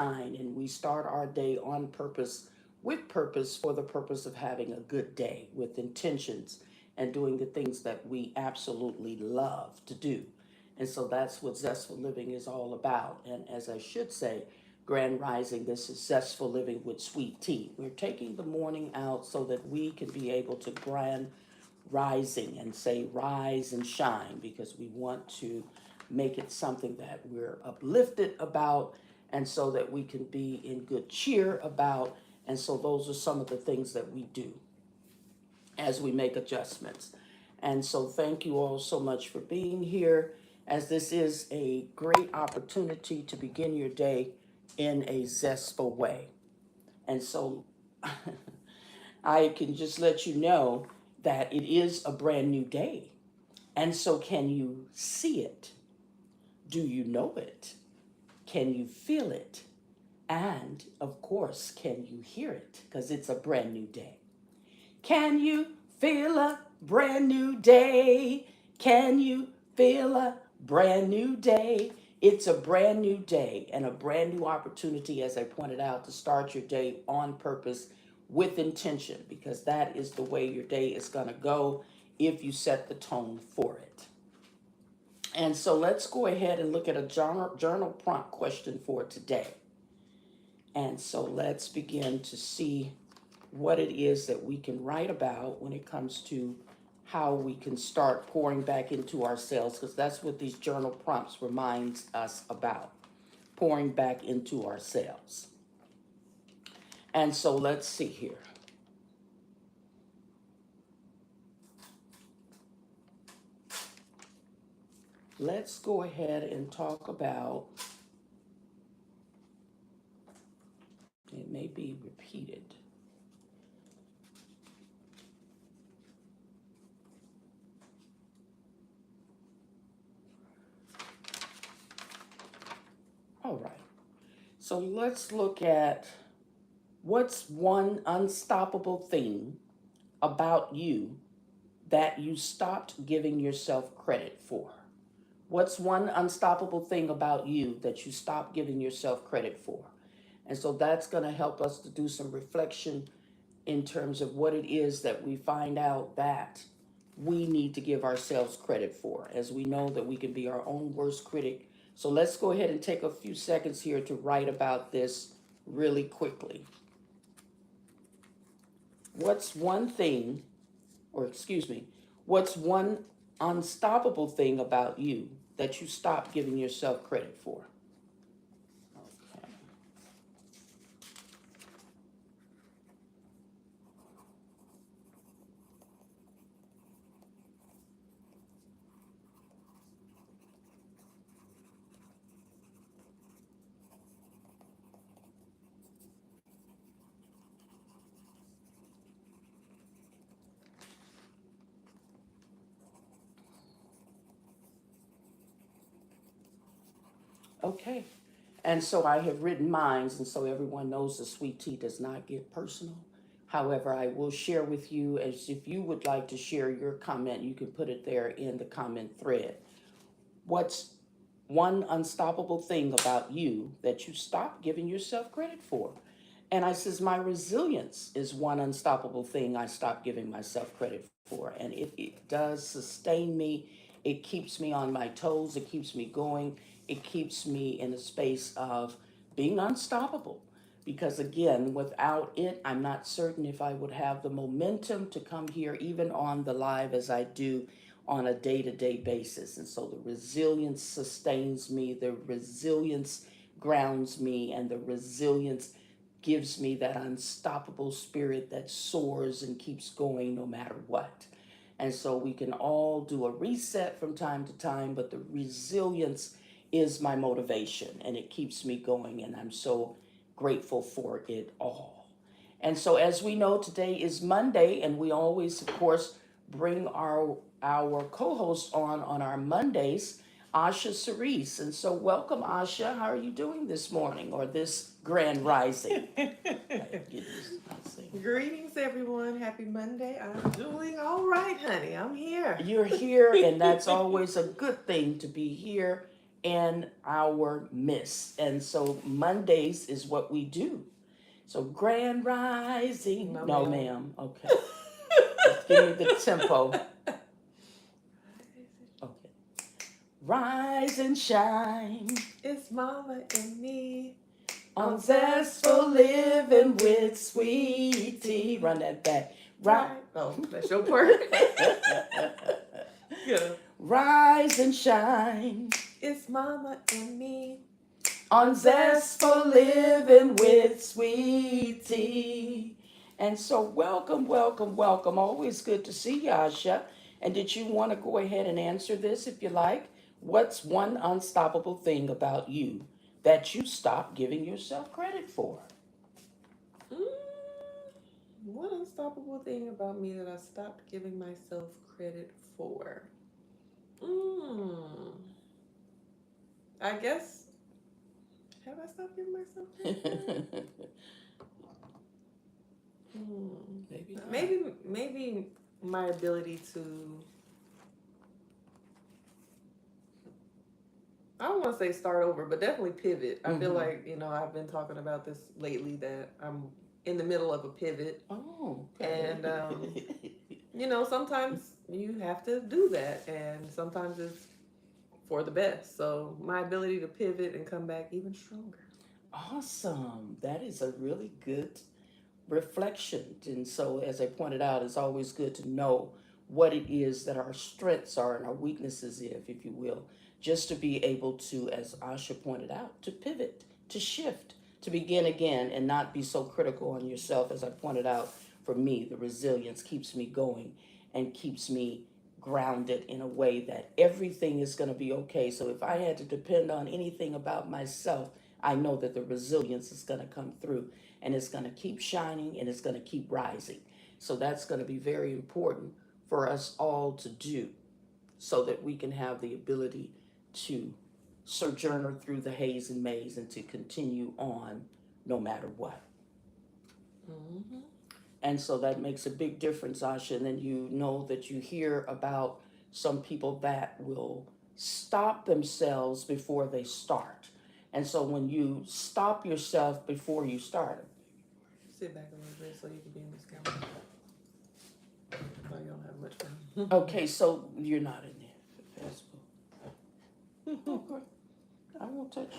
And we start our day on purpose, with purpose, for the purpose of having a good day with intentions and doing the things that we absolutely love to do. And so that's what Zestful Living is all about. And as I should say, Grand Rising, this is Zestful Living with Sweet Tea. We're taking the morning out so that we can be able to grand rising and say rise and shine, because we want to make it something that we're uplifted about, and so that we can be in good cheer about. And so those are some of the things that we do as we make adjustments. And so thank you all so much for being here, as this is a great opportunity to begin your day in a zestful way. And so I can just let you know that it is a brand new day. And so, can you see it? Do you know it? Can you feel it? And of course, can you hear it? Because it's a brand new day. Can you feel a brand new day? Can you feel a brand new day? It's a brand new day and a brand new opportunity, as I pointed out, to start your day on purpose with intention, because that is the way your day is going to go if you set the tone for it. And so let's go ahead and look at a journal prompt question for today. And so let's begin to see what it is that we can write about when it comes to how we can start pouring back into ourselves, because that's what these journal prompts reminds us about, pouring back into ourselves. And so let's see here. Let's go ahead and talk about, it may be repeated. All right. So let's look at what's one unstoppable thing about you that you stopped giving yourself credit for? What's one unstoppable thing about you that you stopped giving yourself credit for? And so that's going to help us to do some reflection in terms of what it is that we find out that we need to give ourselves credit for, as we know that we can be our own worst critic. So let's go ahead and take a few seconds here to write about this really quickly. What's one thing, or excuse me, what's one unstoppable thing about you that you stop giving yourself credit for? Okay. Okay. And so I have written mines, and so everyone knows the sweet tea does not get personal. However, I will share with you, as if you would like to share your comment, you can put it there in the comment thread. What's one unstoppable thing about you that you stop giving yourself credit for? And I says, my resilience is one unstoppable thing I stopped giving myself credit for. And it does sustain me. It keeps me on my toes. It keeps me going. It keeps me in a space of being unstoppable. Because again, without it, I'm not certain if I would have the momentum to come here, even on the live as I do on a day to day basis. And so the resilience sustains me, the resilience grounds me, and the resilience gives me that unstoppable spirit that soars and keeps going no matter what. And so we can all do a reset from time to time, but the resilience is my motivation and it keeps me going. And I'm so grateful for it all. And so, as we know, today is Monday, and we always, of course, bring our co-host on our Mondays, Asha Cerise. And so, welcome, Asha. How are you doing this morning or this grand rising? Greetings, everyone. Happy Monday. I'm doing all right, honey. I'm here. You're here, and that's always a good thing to be here in our midst. And so Mondays is what we do. So grand rising. No, No, ma'am. ma'am. Okay. Just give me the tempo. Okay. Rise and shine It's Mama and me on zestful living with sweetie. Run that back. Right. Oh, that's your part. Yeah. Rise and shine It's Mama and me on zestful living with sweetie. And so, welcome, welcome, welcome. Always good to see you, Asha. And did you want to go ahead and answer this if you like? What's one unstoppable thing about you that you stop giving yourself credit for? Mm, one unstoppable thing about me that I stopped giving myself credit for. Mm, I guess, have I stopped giving myself credit for it? Maybe not. Maybe my ability to, I don't want to say start over, but definitely pivot. I feel like, I've been talking about this lately that I'm in the middle of a pivot. Oh, okay. And, sometimes you have to do that. And sometimes it's for the best. So my ability to pivot and come back even stronger. Awesome. That is a really good reflection. And so, as I pointed out, it's always good to know what it is that our strengths are and our weaknesses, if you will, just to be able to, as Asha pointed out, to pivot, to shift, to begin again, and not be so critical on yourself. As I pointed out, for me, the resilience keeps me going and keeps me grounded in a way that everything is going to be okay. So if I had to depend on anything about myself, I know that the resilience is going to come through and it's going to keep shining and it's going to keep rising. So that's going to be very important for us all to do so that we can have the ability to sojourner through the haze and maze and to continue on no matter what. Mm-hmm. And so that makes a big difference, Asha. And then you know that you hear about some people that will stop themselves before they start. And so when you stop yourself before you start, Sit back a little bit so you can be in this camera. Oh, you don't have much fun. okay, so you're not in there. Facebook. Okay. I won't touch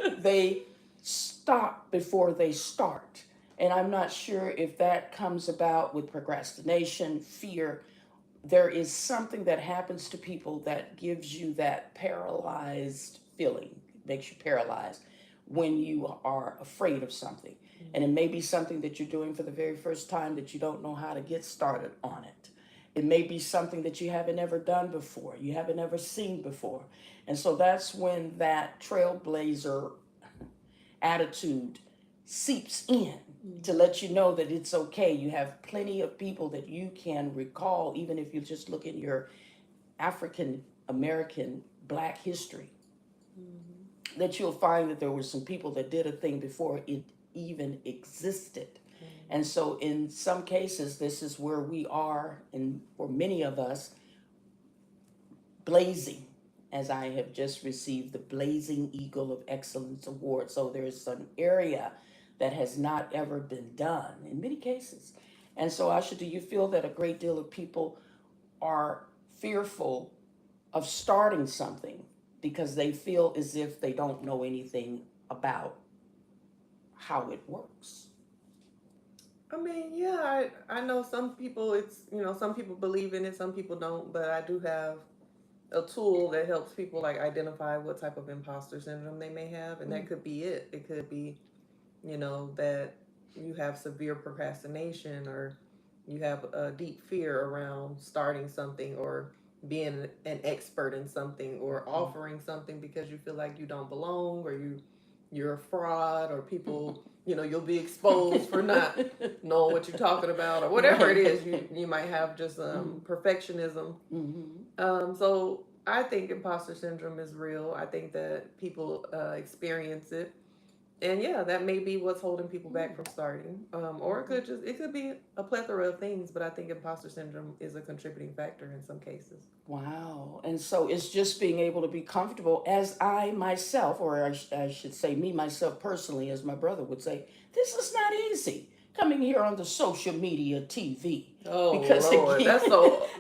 you. They stop before they start. And I'm not sure if that comes about with procrastination, fear. There is something that happens to people that gives you that paralyzed feeling, makes you paralyzed when you are afraid of something. And it may be something that you're doing for the very first time that you don't know how to get started on it. It may be something that you haven't ever done before, you haven't ever seen before. And so that's when that trailblazer attitude seeps in to let you know that it's okay. You have plenty of people that you can recall, even if you just look in your African American Black history, that you'll find that there were some people that did a thing before it even existed. And so, in some cases, this is where we are, and for many of us, blazing, as I have just received the Blazing Eagle of Excellence Award. So, there's an area that has not ever been done in many cases. And so, Asha, do you feel that a great deal of people are fearful of starting something because they feel as if they don't know anything about how it works? I mean, yeah, I know some people, some people believe in it, some people don't, but I do have a tool that helps people like identify what type of imposter syndrome they may have, and that could be it. It could be, that you have severe procrastination or you have a deep fear around starting something or being an expert in something or offering something because you feel like you don't belong or you're a fraud or people you'll be exposed for not knowing what you're talking about or whatever it is you might have just perfectionism. So I think imposter syndrome is real. I think that people experience it. And yeah, that may be what's holding people back Mm. from starting. Or it could be a plethora of things, but I think imposter syndrome is a contributing factor in some cases. Wow. And so it's just being able to be comfortable as I myself, or I should say me myself personally, as my brother would say, this is not easy coming here on the social media TV. Oh Because Lord, again,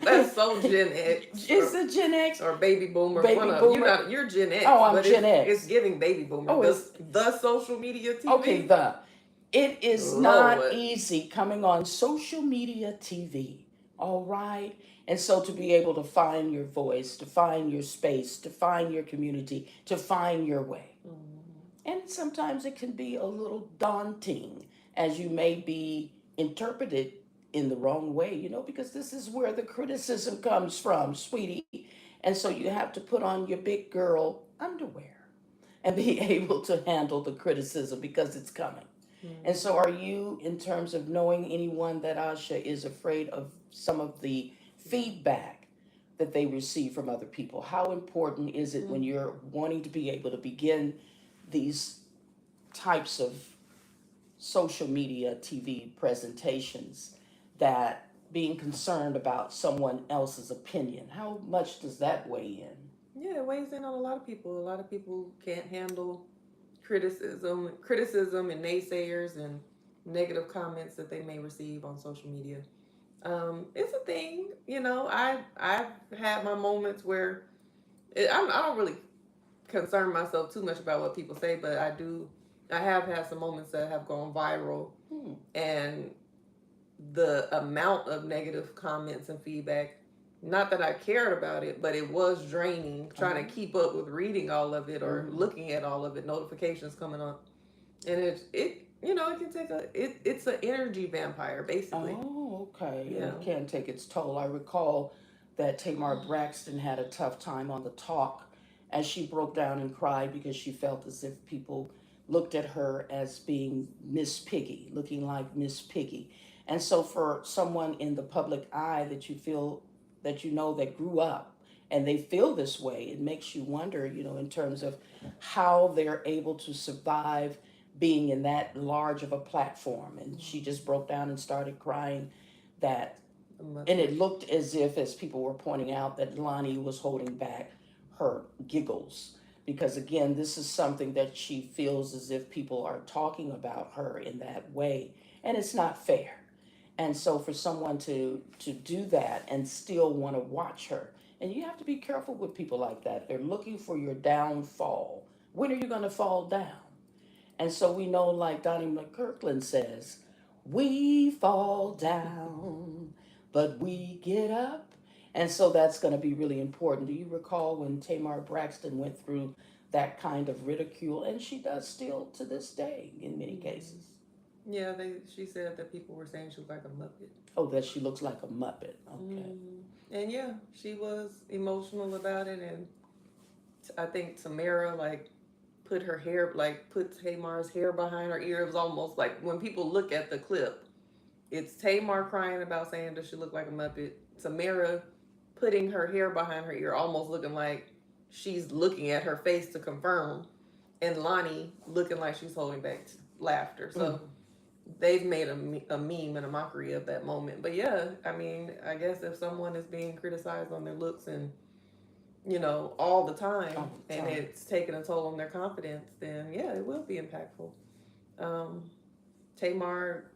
that's so Gen X it's a Gen X, or baby boomers. baby One of you're boomer. not you're Gen X, Oh, I'm but Gen it's X. giving baby boomer. Oh, it's The social media okay. TV. It is not Lord. easy coming on social media TV. All right. And so to be able to find your voice, to find your space, to find your community, to find your way. Mhm. And sometimes it can be a little daunting as you may be interpreted in the wrong way, because this is where the criticism comes from, sweetie. And so you have to put on your big girl underwear and be able to handle the criticism because it's coming. And so, Mhm. are you, in terms of knowing anyone that Asha is afraid of some of the feedback that they receive from other people? How important is it when Mhm. you're wanting to be able to begin these types of social media TV presentations that being concerned about someone else's opinion? How much does that weigh in? Yeah, it weighs in on a lot of people. A lot of people can't handle criticism and naysayers and negative comments that they may receive on social media. It's a thing, I've had my moments where I don't really concern myself too much about what people say, but I have had some moments that have gone viral, Hmm. and the amount of negative comments and feedback, not that I cared about it, but it was draining trying to Oh. keep up with reading all of it or Mm. looking at all of it, notifications coming on. And it can take it's an energy vampire basically. Oh, okay. And Yeah. it can take its toll. I recall that Tamar Braxton had a tough time on the talk as she broke down and cried because she felt as if people looked at her as being Miss Piggy, looking like Miss Piggy. And so, for someone in the public eye that you feel that that grew up and they feel this way, it makes you wonder, in terms of how they're able to survive being in that large of a platform. And she just broke down and started crying that, and it looked as if, as people were pointing out, that Lonnie was holding back her giggles. Because again, this is something that she feels as if people are talking about her in that way, and it's not fair. And so for someone to do that and still want to watch her, and you have to be careful with people like that. They're looking for your downfall. When are you going to fall down? And so we know, like Donnie McKirkland says, we fall down, but we get up. And so that's going to be really important. Do you recall when Tamar Braxton went through that kind of ridicule? And she does still to this day in many Mhm. cases. Yeah, she said that people were saying she was like a Muppet. Oh, that she looks like a Muppet. Okay. And yeah, she was emotional about it, and I think Tamara put Tamar's hair behind her ear. It was almost like when people look at the clip, it's Tamar crying about saying does she look like a Muppet. Tamara putting her hair behind her ear, almost looking like she's looking at her face to confirm, and Lonnie looking like she's holding back laughter. Mm. So they've made a meme and a mockery of that moment. But yeah, I mean, I guess if someone is being criticized on their looks and all the time, All the and time. it's taking a toll on their confidence, then yeah, it will be impactful. Um, Tamar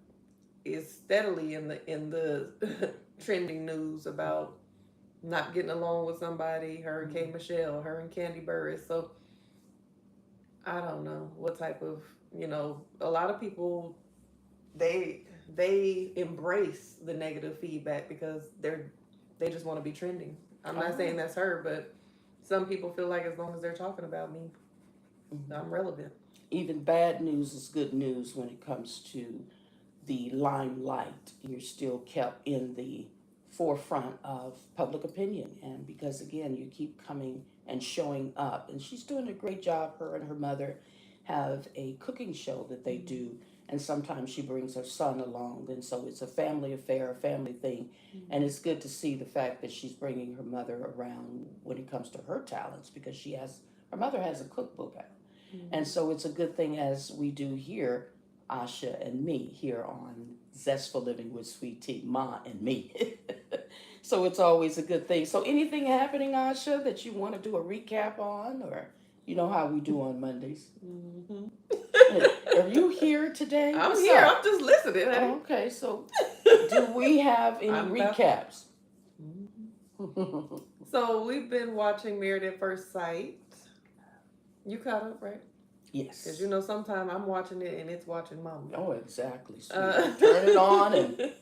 is steadily in the trending news about not getting along with somebody. Her and K Mm. Michelle, her and Candy Burris. So I don't know what type of a lot of people they they embrace the negative feedback because they just want to be trending. I'm not saying Oh. that's her, but some people feel like as long as they're talking about me, Mhm. I'm relevant. Even bad news is good news when it comes to the limelight. You're still kept in the forefront of public opinion. And because, again, you keep coming and showing up. And she's doing a great job. Her and her mother have a cooking show that they do. And sometimes she brings her son along. And so it's a family affair, a family thing. And it's good to see the fact that she's bringing her mother around when it comes to her talents because her mother has a cookbook out. And so it's a good thing, as we do here, Asha and me, here on Zest for Living with Sweet Tea, Ma and me. So it's always a good thing. So anything happening, Asha, that you want to do a recap on, or you know how we do on Mondays? Mm-hmm. Are you here today? I'm What's here. up? I'm just listening, honey. Oh, okay, so do we have any I'm about- recaps? Mhm. So we've been watching Married at First Sight. You caught up, right? Yes. Because you know, sometimes I'm watching it and it's watching Mama. Oh, exactly. Turn it on and.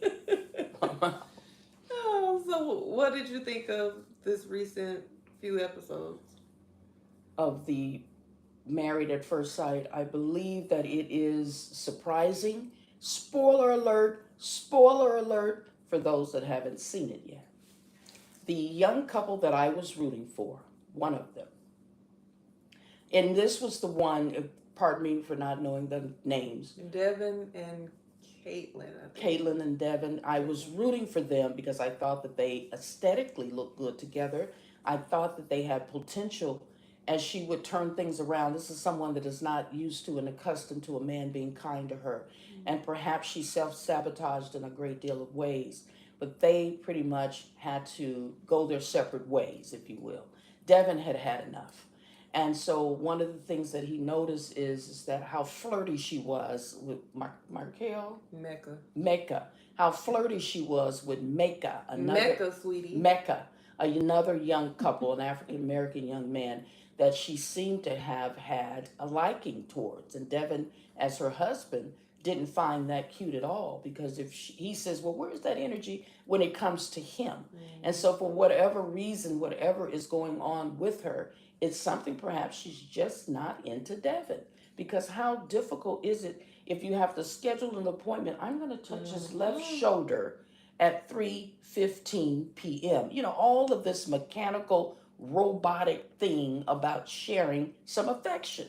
Oh, so what did you think of this recent few episodes? Of the Married at First Sight, I believe that it is surprising. Spoiler alert, for those that haven't seen it yet. The young couple that I was rooting for, one of them, and this was the one, pardon me for not knowing the names, Devin and Caitlin. I think. Caitlin and Devin. I was rooting for them because I thought that they aesthetically looked good together. I thought that they had potential as she would turn things around. This is someone that is not used to and accustomed to a man being kind to her. And perhaps she self-sabotaged in a great deal of ways. But they pretty much had to go their separate ways, if you will. Devin had had enough. And so one of the things that he noticed is that how flirty she was with Markel? Mecca. How flirty she was with Mecca. Mecca, sweetie. Mecca, another young couple, an African American young man that she seemed to have had a liking towards. And Devin, as her husband, didn't find that cute at all, because he says, well, where's that energy when it comes to him? And so for whatever reason, whatever is going on with her, it's something perhaps she's just not into Devin. Because how difficult is it if you have to schedule an appointment? I'm going to touch his left shoulder at 3:15 p.m. You know, all of this mechanical, robotic thing about sharing some affection.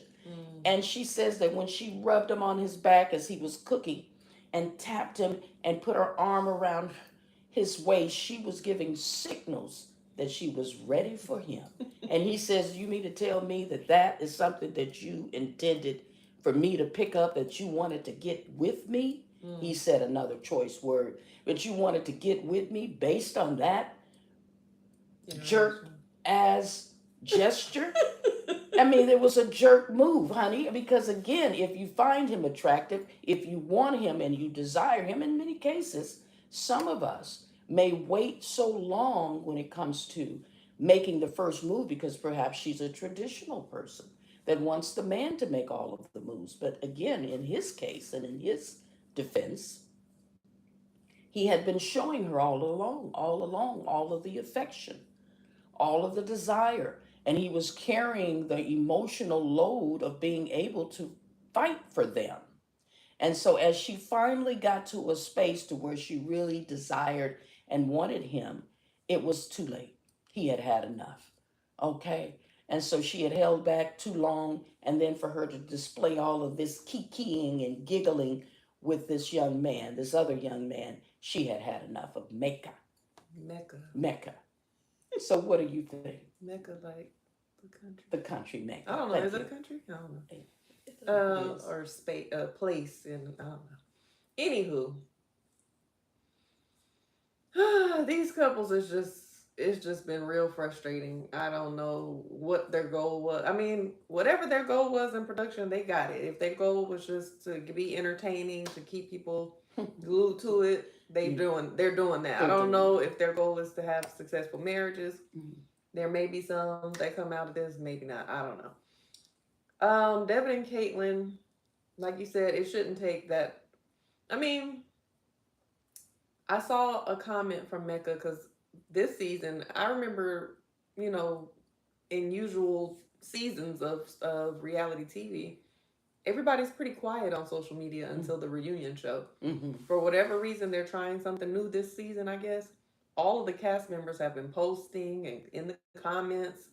And she says that when she rubbed him on his back as he was cooking and tapped him and put her arm around his waist, she was giving signals that she was ready for him. And he says, you mean to tell me that that is something that you intended for me to pick up, that you wanted to get with me? He said another choice word, but you wanted to get with me based on that jerk as gesture? I mean, it was a jerk move, honey, because again, if you find him attractive, if you want him and you desire him, in many cases, some of us may wait so long when it comes to making the first move because perhaps she's a traditional person that wants the man to make all of the moves. But again, in his case and in his defense, he had been showing her all along, all of the affection, all of the desire. And he was carrying the emotional load of being able to fight for them. And so as she finally got to a space to where she really desired and wanted him, it was too late. He had had enough. Okay. And so she had held back too long. And then for her to display all of this kikiing and giggling with this young man, this other young man, she had had enough of Mecca. So what do you think? Mecca, like the country. The country Mecca. I don't know. Thank is you. it a country? I don't know. Or space, place in, I don't know. Anywho, these couples it's just been real frustrating. I don't know what their goal was. I mean, whatever their goal was in production, they got it. If their goal was just to be entertaining, to keep people glued to it, they're doing that. I don't know if their goal is to have successful marriages. There may be some that come out of this, maybe not. I don't know. Devin and Caitlin, like you said, it shouldn't take that. I mean, I saw a comment from Mecca because this season, I remember, you know, in usual seasons of reality TV, everybody's pretty quiet on social media until the reunion show. For whatever reason, they're trying something new this season, I guess. All of the cast members have been posting and in the comments,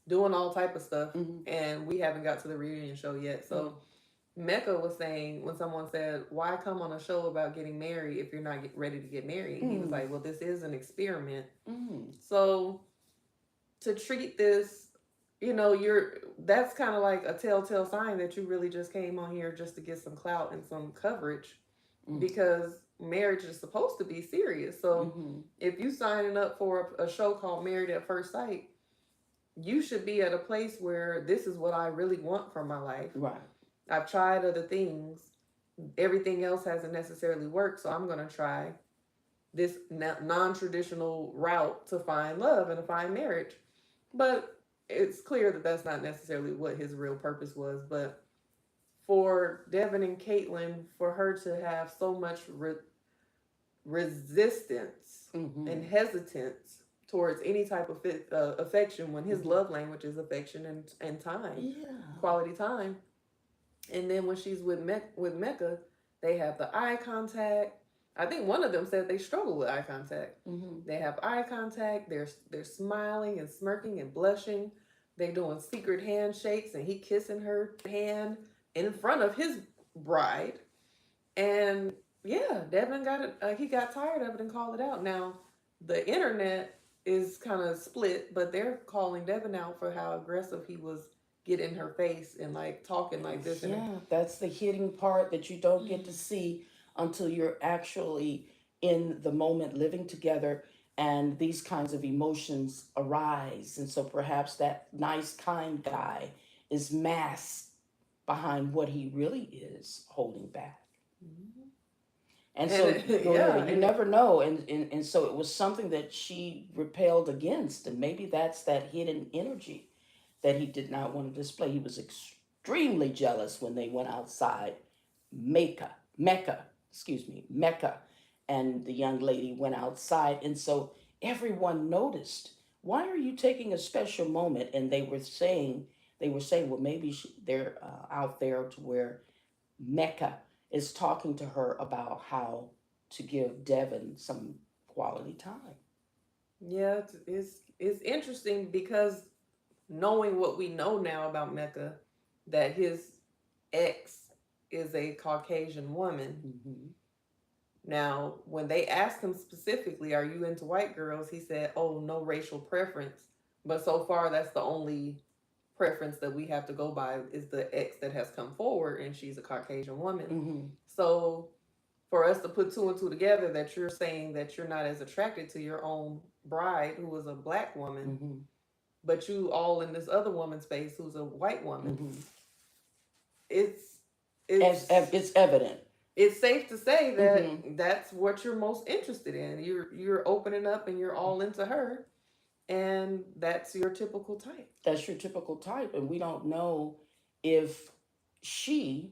doing all type of stuff, and we haven't got to the reunion show yet. So Mecca was saying, when someone said, why come on a show about getting married if you're not ready to get married? He was like, well, this is an experiment. So to treat this that's kind of like a telltale sign that you really just came on here just to get some clout and some coverage, Mm. because marriage is supposed to be serious. So Mm-hmm. if you signing up for a show called Married at First Sight, you should be at a place where this is what I really want from my life. Right. I've tried other things. Everything else hasn't necessarily worked, so I'm going to try this non-traditional route to find love and to find marriage. But it's clear that that's not necessarily what his real purpose was. But for Devin and Caitlin, for her to have so much resistance Mm-hmm. and hesitance towards any type of affection, when his Mm-hmm. love language is affection and time, Yeah. quality time. And then when she's with Mecca, they have the eye contact. I think one of them said they struggle with eye contact. Mm-hmm. They have eye contact. They're smiling and smirking and blushing. They're doing secret handshakes, and he kissing her hand in front of his bride. And yeah, Devin got it. He got tired of it and called it out. Now, the internet is kind of split, but they're calling Devin out for how aggressive he was getting in her face and like talking like this. And Yeah, that's the hitting part that you don't get to see until you're actually in the moment living together and these kinds of emotions arise. And so perhaps that nice, kind guy is masked behind what he really is holding back. Mhm. And And so go ahead, yeah, and you never know. And so it was something that she repelled against. And maybe that's that hidden energy that he did not want to display. He was extremely jealous when they went outside Mecca, and the young lady went outside. And so everyone noticed, why are you taking a special moment? And they were saying, well, maybe they're out there to where Mecca is talking to her about how to give Devin some quality time. yeah, it's interesting because knowing what we know now about Mecca, that his ex is a Caucasian woman. Mm-hmm. Now, when they asked him specifically, "Are you into white girls?" he said, "Oh, no racial preference." But so far, that's the only preference that we have to go by, is the ex that has come forward, and she's a Caucasian woman. Mm-hmm. So for us to put two and two together, that you're saying that you're not as attracted to your own bride, who was a black woman, Mm-hmm. but you all in this other woman's face, who's a white woman, Mm-hmm. it's As it's it's evident. it's safe to say Mm-hmm. that that's what you're most interested in. You're opening up and you're all into her, and that's your typical type. That's your typical type, and we don't know if she,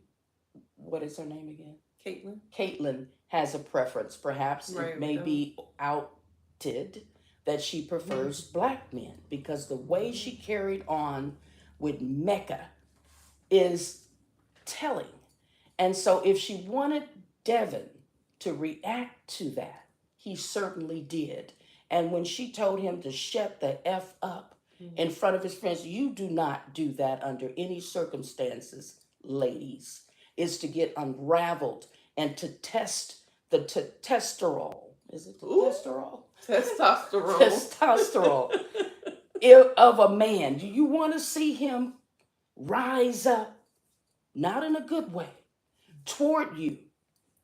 what is her name again? Caitlin, Caitlin has a preference. Perhaps it right? We may don't. be outed that she prefers black men because the way she carried on with Mecca is telling. And so if she wanted Devin to react to that, he certainly did. And when she told him to shut the F up in Mhm. front of his friends, you do not do that under any circumstances, ladies. Is to get unraveled and to test the testosterone. Is it the Ooh, testosterone? testosterone. Testosterone of a man. Do you want to see him rise up, not in a good way, toward you?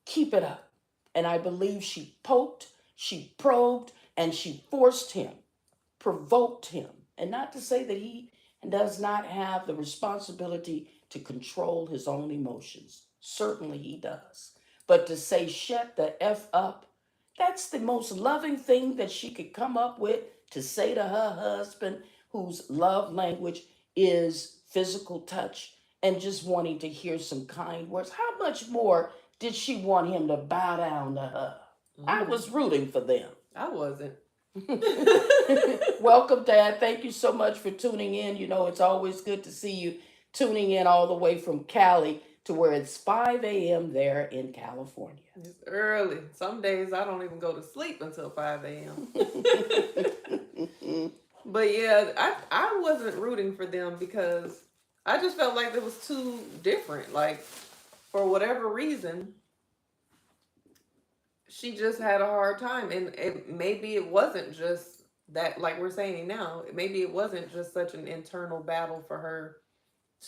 Keep it up. And I believe she poked, she probed, and she forced him, provoked him. And not to say that he does not have the responsibility to control his own emotions. Certainly he does. But to say, shut the F up, that's the most loving thing that she could come up with to say to her husband, whose love language is physical touch and just wanting to hear some kind words. How much more did she want him to bow down to her? I Mm, was rooting for them. I wasn't. Welcome, Dad. Thank you so much for tuning in. You know, it's always good to see you tuning in all the way from Cali to where it's 5 a.m. there in California. It's early. Some days I don't even go to sleep until 5 a.m. But yeah, I wasn't rooting for them because I just felt like it was too different. Like, for whatever reason, she just had a hard time, and maybe it wasn't just that, like we're saying now, maybe it wasn't just such an internal battle for her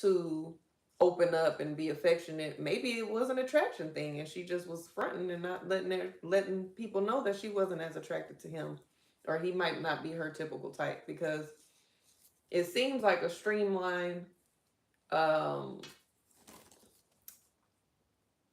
to open up and be affectionate. Maybe it was an attraction thing and she just was fronting and not letting people know that she wasn't as attracted to him, or he might not be her typical type, because it seems like um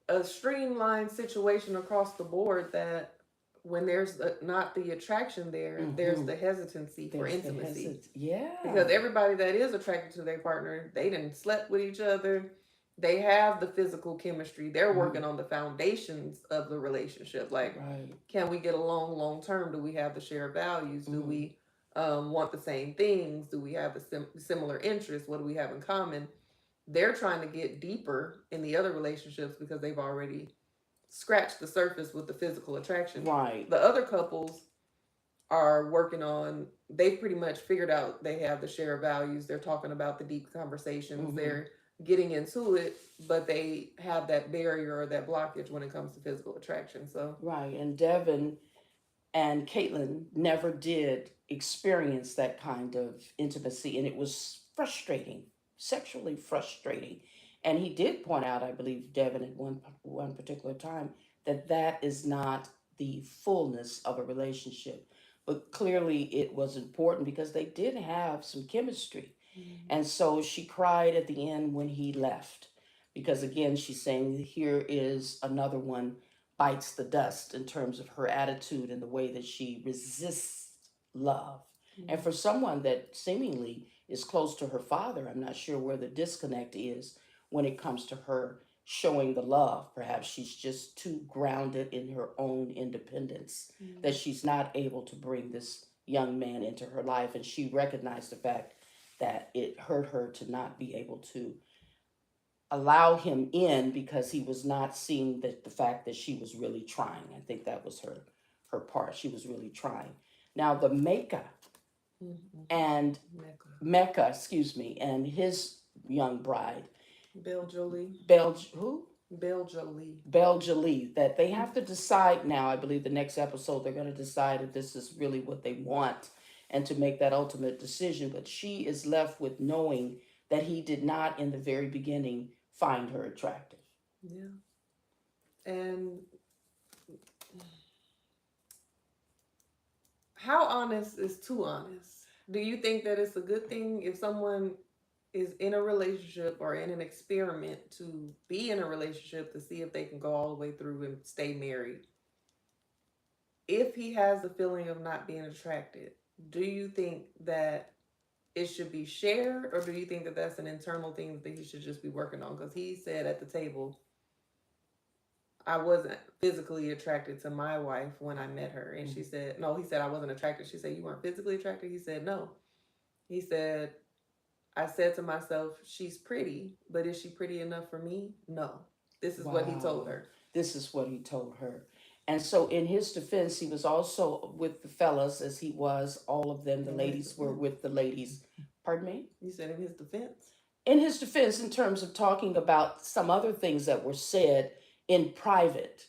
a streamlined situation across the board, that when there's not the attraction there, there's Mm-hmm. the hesitancy for There's the intimacy. hesitancy. Yeah. Because everybody that is attracted to their partner, they didn't slept with each other. They have the physical chemistry. They're Mm-hmm. working on the foundations of the relationship. Like, Right. can we get along long term? Do we have the shared values? Do Mm-hmm. we want the same things? Do we have the similar interests? What do we have in common? They're trying to get deeper in the other relationships because they've already scratched the surface with the physical attraction. Right. The other couples are working on, they've pretty much figured out they have the shared values. They're talking about the deep conversations. Mm-hmm. They're getting into it, but they have that barrier or that blockage when it comes to physical attraction. So Right. And Devin and Caitlin never did experience that kind of intimacy, and it was frustrating, sexually frustrating. And he did point out, I believe, Devin at one particular time, that that is not the fullness of a relationship. But clearly, it was important because they did have some chemistry. And so she cried at the end when he left. Because again, she's saying, here is another one bites the dust in terms of her attitude and the way that she resists love. And for someone that seemingly is close to her father, I'm not sure where the disconnect is when it comes to her showing the love. Perhaps she's just too grounded in her own independence that she's not able to bring this young man into her life. And she recognized the fact that it hurt her to not be able to allow him in because he was not seeing that the fact that she was really trying. I think that was her part. She was really trying. Now the Mecca and Mecca, excuse me, and his young bride, Bill Jolie. Who? Bill Jolie. Belle Jolie, that they have to decide now. I believe the next episode they're going to decide if this is really what they want and to make that ultimate decision. But she is left with knowing that he did not, in the very beginning, find her attractive. Yeah. And how honest is too honest? Do you think that it's a good thing if someone is in a relationship or in an experiment to be in a relationship to see if they can go all the way through and stay married? If he has the feeling of not being attracted, do you think that it should be shared, or do you think that that's an internal thing that he should just be working on? Because he said at the table, I wasn't physically attracted to my wife when I met her. And she said, no, he said, I wasn't attracted. She said, you weren't physically attracted? He said, no. He said, I said to myself, she's pretty, but is she pretty enough for me? No. This is what he told her. This is what he told her. And so, in his defense, he was also with the fellas, as he was, all of them. The ladies were with the ladies. Pardon me? You said in his defense? In his defense, in terms of talking about some other things that were said in private,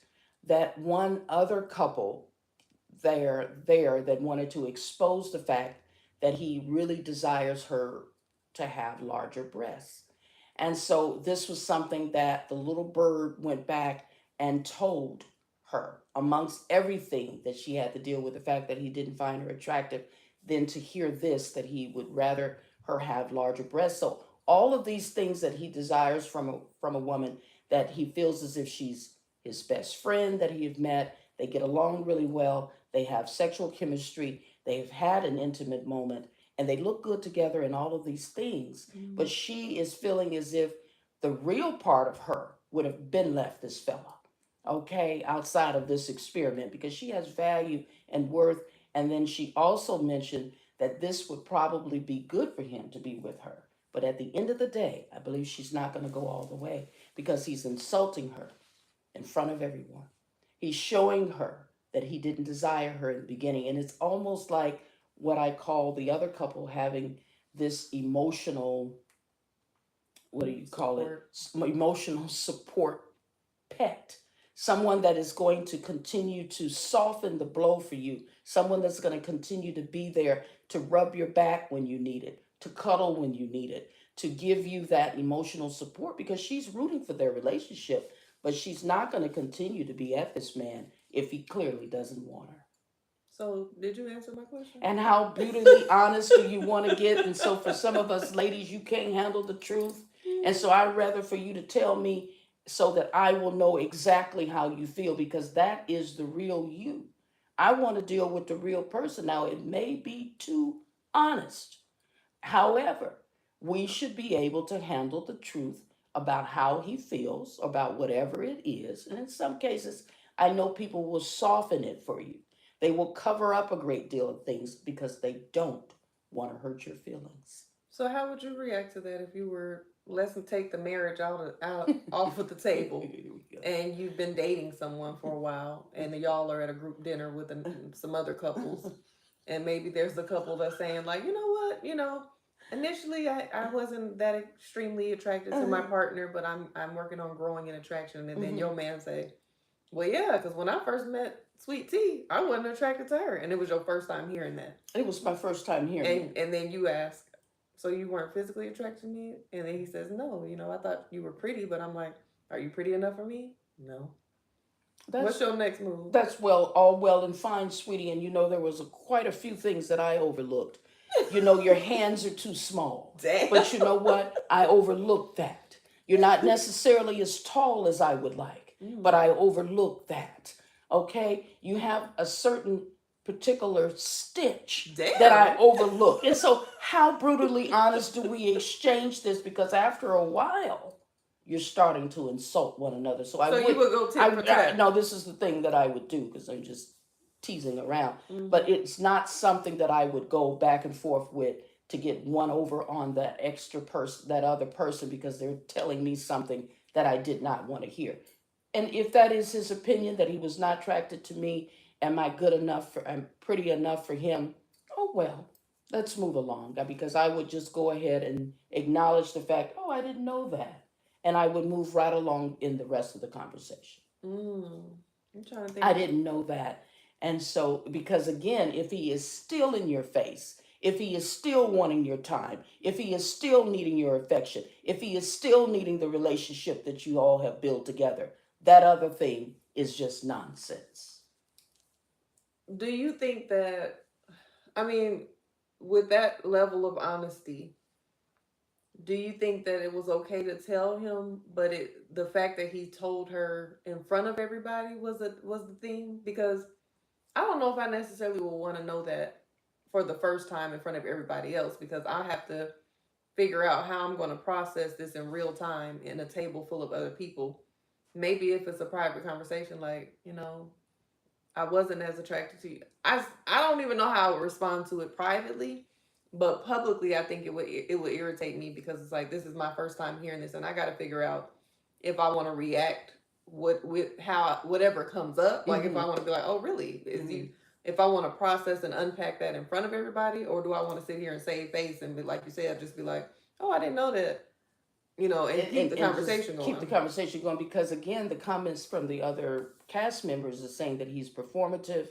that one other couple there that wanted to expose the fact that he really desires her to have larger breasts. And so this was something that the little bird went back and told her, amongst everything that she had to deal with, the fact that he didn't find her attractive, then to hear this, that he would rather her have larger breasts. So all of these things that he desires from a woman, that he feels as if she's his best friend that he have met, they get along really well, they have sexual chemistry, they've had an intimate moment, and they look good together and all of these things. But she is feeling as if the real part of her would have been left this fella, okay, outside of this experiment, because she has value and worth. And then she also mentioned that this would probably be good for him to be with her. But at the end of the day, I believe she's not going to go all the way because he's insulting her in front of everyone. He's showing her that he didn't desire her in the beginning. And it's almost like what I call the other couple having this emotional, what do you call it? Emotional support pet someone that is going to continue to soften the blow for you, someone that's going to continue to be there to rub your back when you need it, to cuddle when you need it, to give you that emotional support because she's rooting for their relationship, but she's not going to continue to be at this man if he clearly doesn't want her. So, did you answer my question? And how brutally honest do you want to get? And so, for some of us ladies, you can't handle the truth. And so, I'd rather for you to tell me so that I will know exactly how you feel because that is the real you. I want to deal with the real person. Now, it may be too honest. However, we should be able to handle the truth about how he feels, about whatever it is. And in some cases, I know people will soften it for you. They will cover up a great deal of things because they don't want to hurt your feelings. So, how would you react to that if you were, let's take the marriage out off of the table, and you've been dating someone for a while, and y'all are at a group dinner with some other couples, and maybe there's a couple that's saying like, you know what, initially I wasn't that extremely attracted to my partner, but I'm working on growing in attraction, and then your man say, well, yeah, because when I first met Sweet Tea, I wasn't attracted to her, and it was your first time hearing that. It was my first time hearing it. And then you ask, so you weren't physically attracted to me? And then he says, no, I thought you were pretty, but I'm like, are you pretty enough for me? No. What's your next move? That's all well and fine, sweetie. And there was quite a few things that I overlooked. Your hands are too small. Damn. But you know what? I overlooked that. You're not necessarily as tall as I would like, but I overlooked that. Okay? You have a certain particular stitch that I overlooked. And so how brutally honest do we exchange this? Because after a while, you're starting to insult one another. So you would go tit for tat. No, this is the thing that I would do because I'm just teasing around. But it's not something that I would go back and forth with to get one over on that extra person, that other person, because they're telling me something that I did not want to hear. And if that is his opinion that he was not attracted to me, am I good enough I'm pretty enough for him? Oh, well, let's move along because I would just go ahead and acknowledge the fact, oh, I didn't know that. And I would move right along in the rest of the conversation. I'm trying to think. I didn't know that. And so, because again, if he is still in your face, if he is still wanting your time, if he is still needing your affection, if he is still needing the relationship that you all have built together, that other thing is just nonsense. Do you think that, with that level of honesty, do you think that it was okay to tell him, but the fact that he told her in front of everybody was the thing? Because I don't know if I necessarily will want to know that for the first time in front of everybody else, because I have to figure out how I'm going to process this in real time in a table full of other people. Maybe if it's a private conversation, like, I wasn't as attracted to you. I don't even know how I would respond to it privately, but publicly, I think it would irritate me because it's like, this is my first time hearing this, and I got to figure out if I want to react with how whatever comes up. Like if I want to be like, oh, really? If I want to process and unpack that in front of everybody, or do I want to sit here and save face and be like you said, just be like, oh, I didn't know that. And keep the conversation going. Keep the conversation going because, again, the comments from the other cast members are saying that he's performative,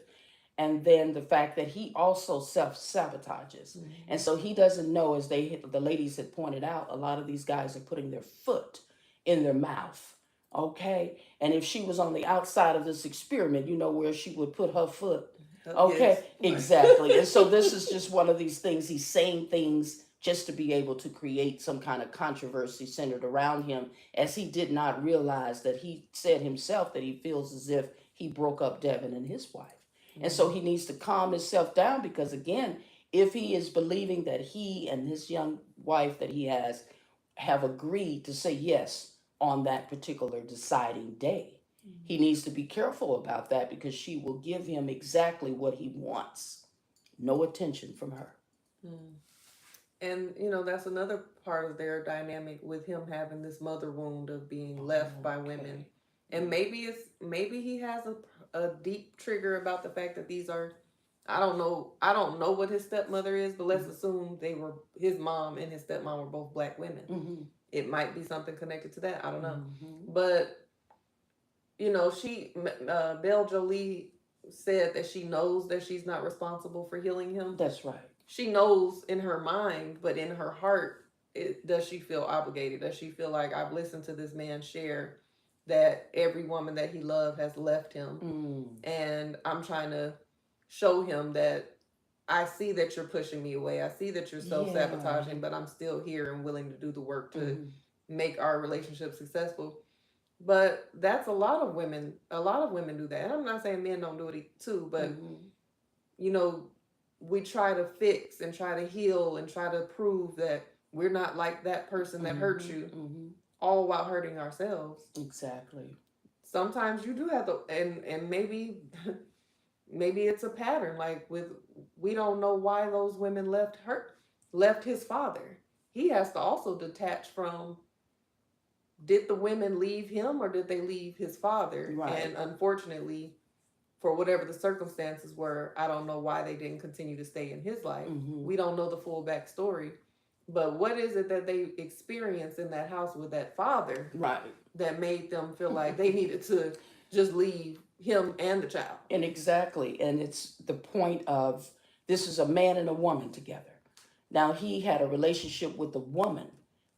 and then the fact that he also self-sabotages. And so he doesn't know, as the ladies had pointed out, a lot of these guys are putting their foot in their mouth, okay? And if she was on the outside of this experiment, where she would put her foot, okay? Yes. Exactly. And so this is just one of these things. He's saying things just to be able to create some kind of controversy centered around him, as he did not realize that he said himself that he feels as if he broke up Devin and his wife. And so he needs to calm himself down because, again, if he is believing that he and his young wife that he have agreed to say yes on that particular deciding day, he needs to be careful about that because she will give him exactly what he wants. No attention from her. And, that's another part of their dynamic with him having this mother wound of being left by women. And maybe he has a deep trigger about the fact that these are, I don't know what his stepmother is, but let's assume his mom and his stepmom were both black women. It might be something connected to that. I don't know. But you know, Belle Jolie said that she knows that she's not responsible for healing him. That's right. She knows in her mind, but in her heart, does she feel obligated? Does she feel like, I've listened to this man share that every woman that he loved has left him, and I'm trying to show him that I see that you're pushing me away. I see that you're self-sabotaging, but I'm still here and willing to do the work to make our relationship successful. But that's a lot of women. A lot of women do that. And I'm not saying men don't do it too, but you know, we try to fix and try to heal and try to prove that we're not like that person that hurt you, all while hurting ourselves. Exactly. Sometimes you do have to, and maybe maybe it's a pattern. Like we don't know why those women left his father. He has to also detach from, did the women leave him or did they leave his father? Right. And unfortunately, for whatever the circumstances were, I don't know why they didn't continue to stay in his life. We don't know the full backstory. But what is it that they experienced in that house with that father, right, that made them feel like they needed to just leave him and the child? And exactly. And it's the point of, this is a man and a woman together. Now, he had a relationship with the woman.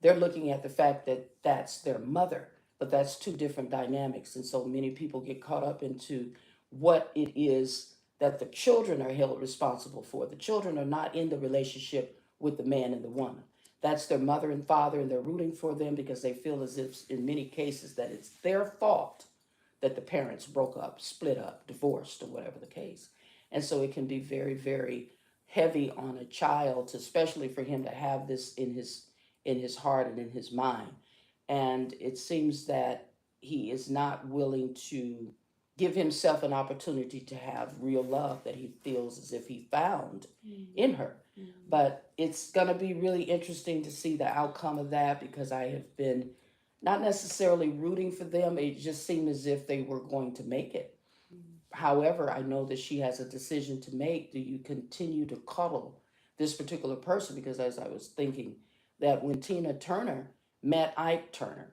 They're looking at the fact that that's their mother, but that's two different dynamics. And so many people get caught up into what it is that the children are held responsible for. The children are not in the relationship with the man and the woman. That's their mother and father, and they're rooting for them because they feel as if, in many cases, that it's their fault that the parents broke up, split up, divorced, or whatever the case. And so it can be very, very heavy on a child, especially for him to have this in his heart and in his mind. And it seems that he is not willing to give himself an opportunity to have real love that he feels as if he found in her. But it's going to be really interesting to see the outcome of that, because I have been not necessarily rooting for them. It just seemed as if they were going to make it. However, I know that she has a decision to make. Do you continue to cuddle this particular person? Because as I was thinking, that when Tina Turner met Ike Turner,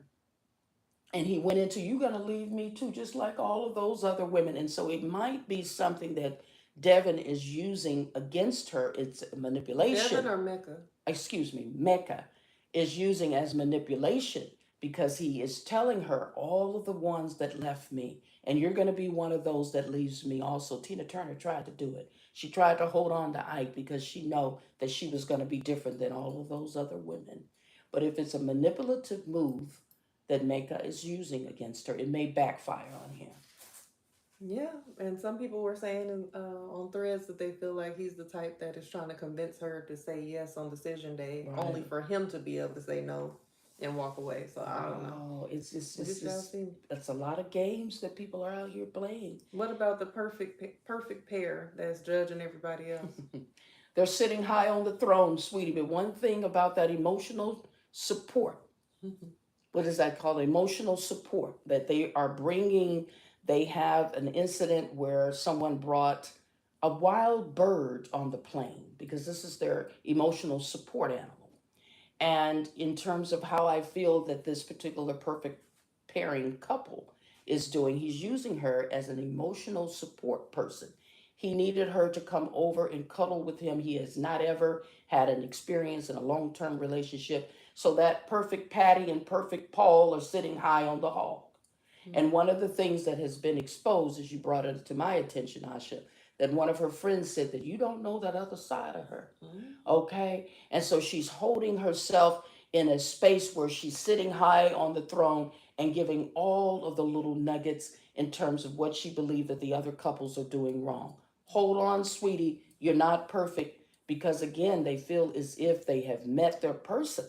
and he went into, "You're going to leave me too, just like all of those other women." And so it might be something that Devin is using against her. It's manipulation. Devin or Mecca? Excuse me, Mecca is using as manipulation, because he is telling her, all of the ones that left me, and you're going to be one of those that leaves me also. Tina Turner tried to do it. She tried to hold on to Ike because she know that she was going to be different than all of those other women. But if it's a manipulative move that Mecca is using against her, it may backfire on him. Yeah, and some people were saying on threads that they feel like he's the type that is trying to convince her to say yes on decision day, Right. only for him to be able to say no and walk away. So I don't know. It's We shall see. it's a lot of games that people are out here playing. What about the perfect pair that's judging everybody else? They're sitting high on the throne, sweetie. But one thing about that emotional support, what is that called? Emotional support that they are bringing. They have an incident where someone brought a wild bird on the plane, because this is their emotional support animal. And in terms of how I feel that this particular perfect pairing couple is doing, he's using her as an emotional support person. He needed her to come over and cuddle with him. He has not ever had an experience in a long-term relationship. So that perfect Patty and perfect Paul are sitting high on the hog. And one of the things that has been exposed, as you brought it to my attention, Asha, that one of her friends said that you don't know that other side of her. Okay? And so she's holding herself in a space where she's sitting high on the throne and giving all of the little nuggets in terms of what she believed that the other couples are doing wrong. Hold on, sweetie. You're not perfect, because again, they feel as if they have met their person.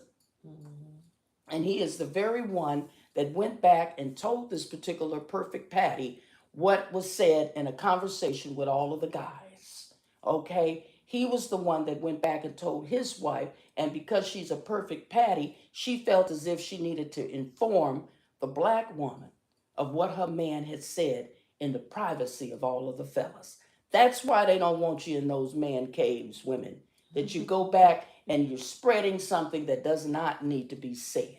And he is the very one that went back and told this particular perfect Patty what was said in a conversation with all of the guys. Okay? He was the one that went back and told his wife, and because she's a perfect Patty, she felt as if she needed to inform the black woman of what her man had said in the privacy of all of the fellas. That's why they don't want you in those man caves, women, that you go back and you're spreading something that does not need to be said.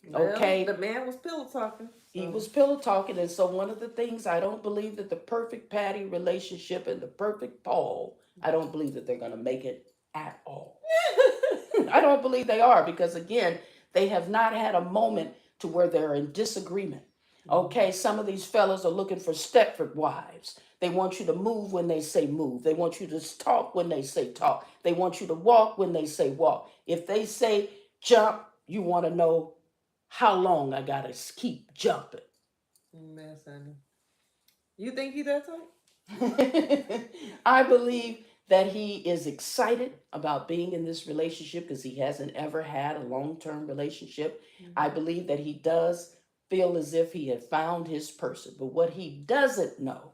Well, Okay. the man was pillow talking. He So was pillow talking. And so, one of the things, I don't believe that the perfect Patty relationship and the perfect Paul, I don't believe that they're going to make it at all. I don't believe they are because, again, they have not had a moment to where they're in disagreement. Okay, some of these fellas are looking for Stepford wives. They want you to move when they say move. They want you to talk when they say talk. They want you to walk when they say walk. If they say jump, you want to know how long I got to keep jumping. man, Sonny. You think he that type? I believe that he is excited about being in this relationship because he hasn't ever had a long term relationship. I believe that he does feel as if he had found his person. But what he doesn't know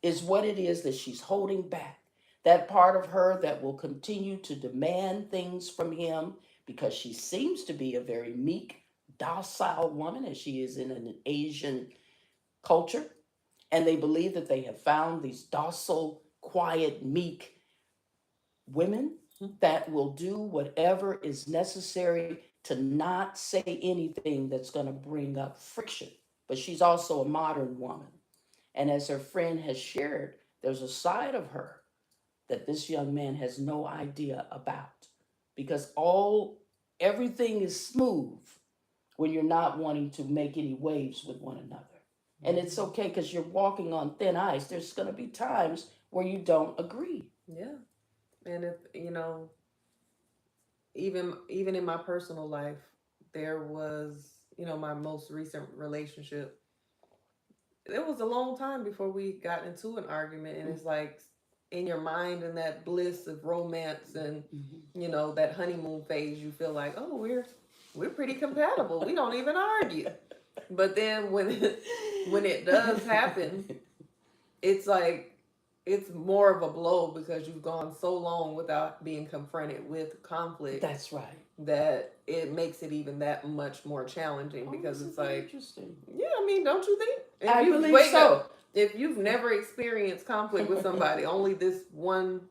is what it is that she's holding back. That part of her that will continue to demand things from him because she seems to be a very meek, docile woman, as she is in an Asian culture, and they believe that they have found these docile, quiet, meek women that will do whatever is necessary to not say anything that's going to bring up friction. But she's also a modern woman. And as her friend has shared, there's a side of her that this young man has no idea about because everything is smooth when you're not wanting to make any waves with one another. And it's okay because you're walking on thin ice. There's going to be times where you don't agree. Yeah. And if even in my personal life, there was my most recent relationship. It was a long time before we got into an argument, and it's like in your mind in that bliss of romance and that honeymoon phase, you feel like, oh, we're pretty compatible. We don't even argue. But then when it does happen, it's like it's more of a blow because you've gone so long without being confronted with conflict. That's right. That it makes it even that much more challenging because it's like, interesting. Yeah, I mean, don't you think? I believe so. If you've never experienced conflict with somebody, only this one,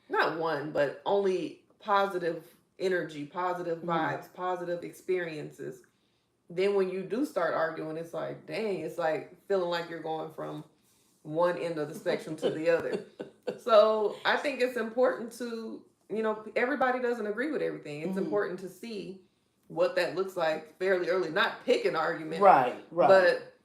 not one, but only positive energy, positive vibes, positive experiences, then when you do start arguing, it's like, dang, it's like feeling like you're going from one end of the spectrum to the other. So I think it's important to, everybody doesn't agree with everything. It's important to see what that looks like fairly early. Not pick an argument. Right. But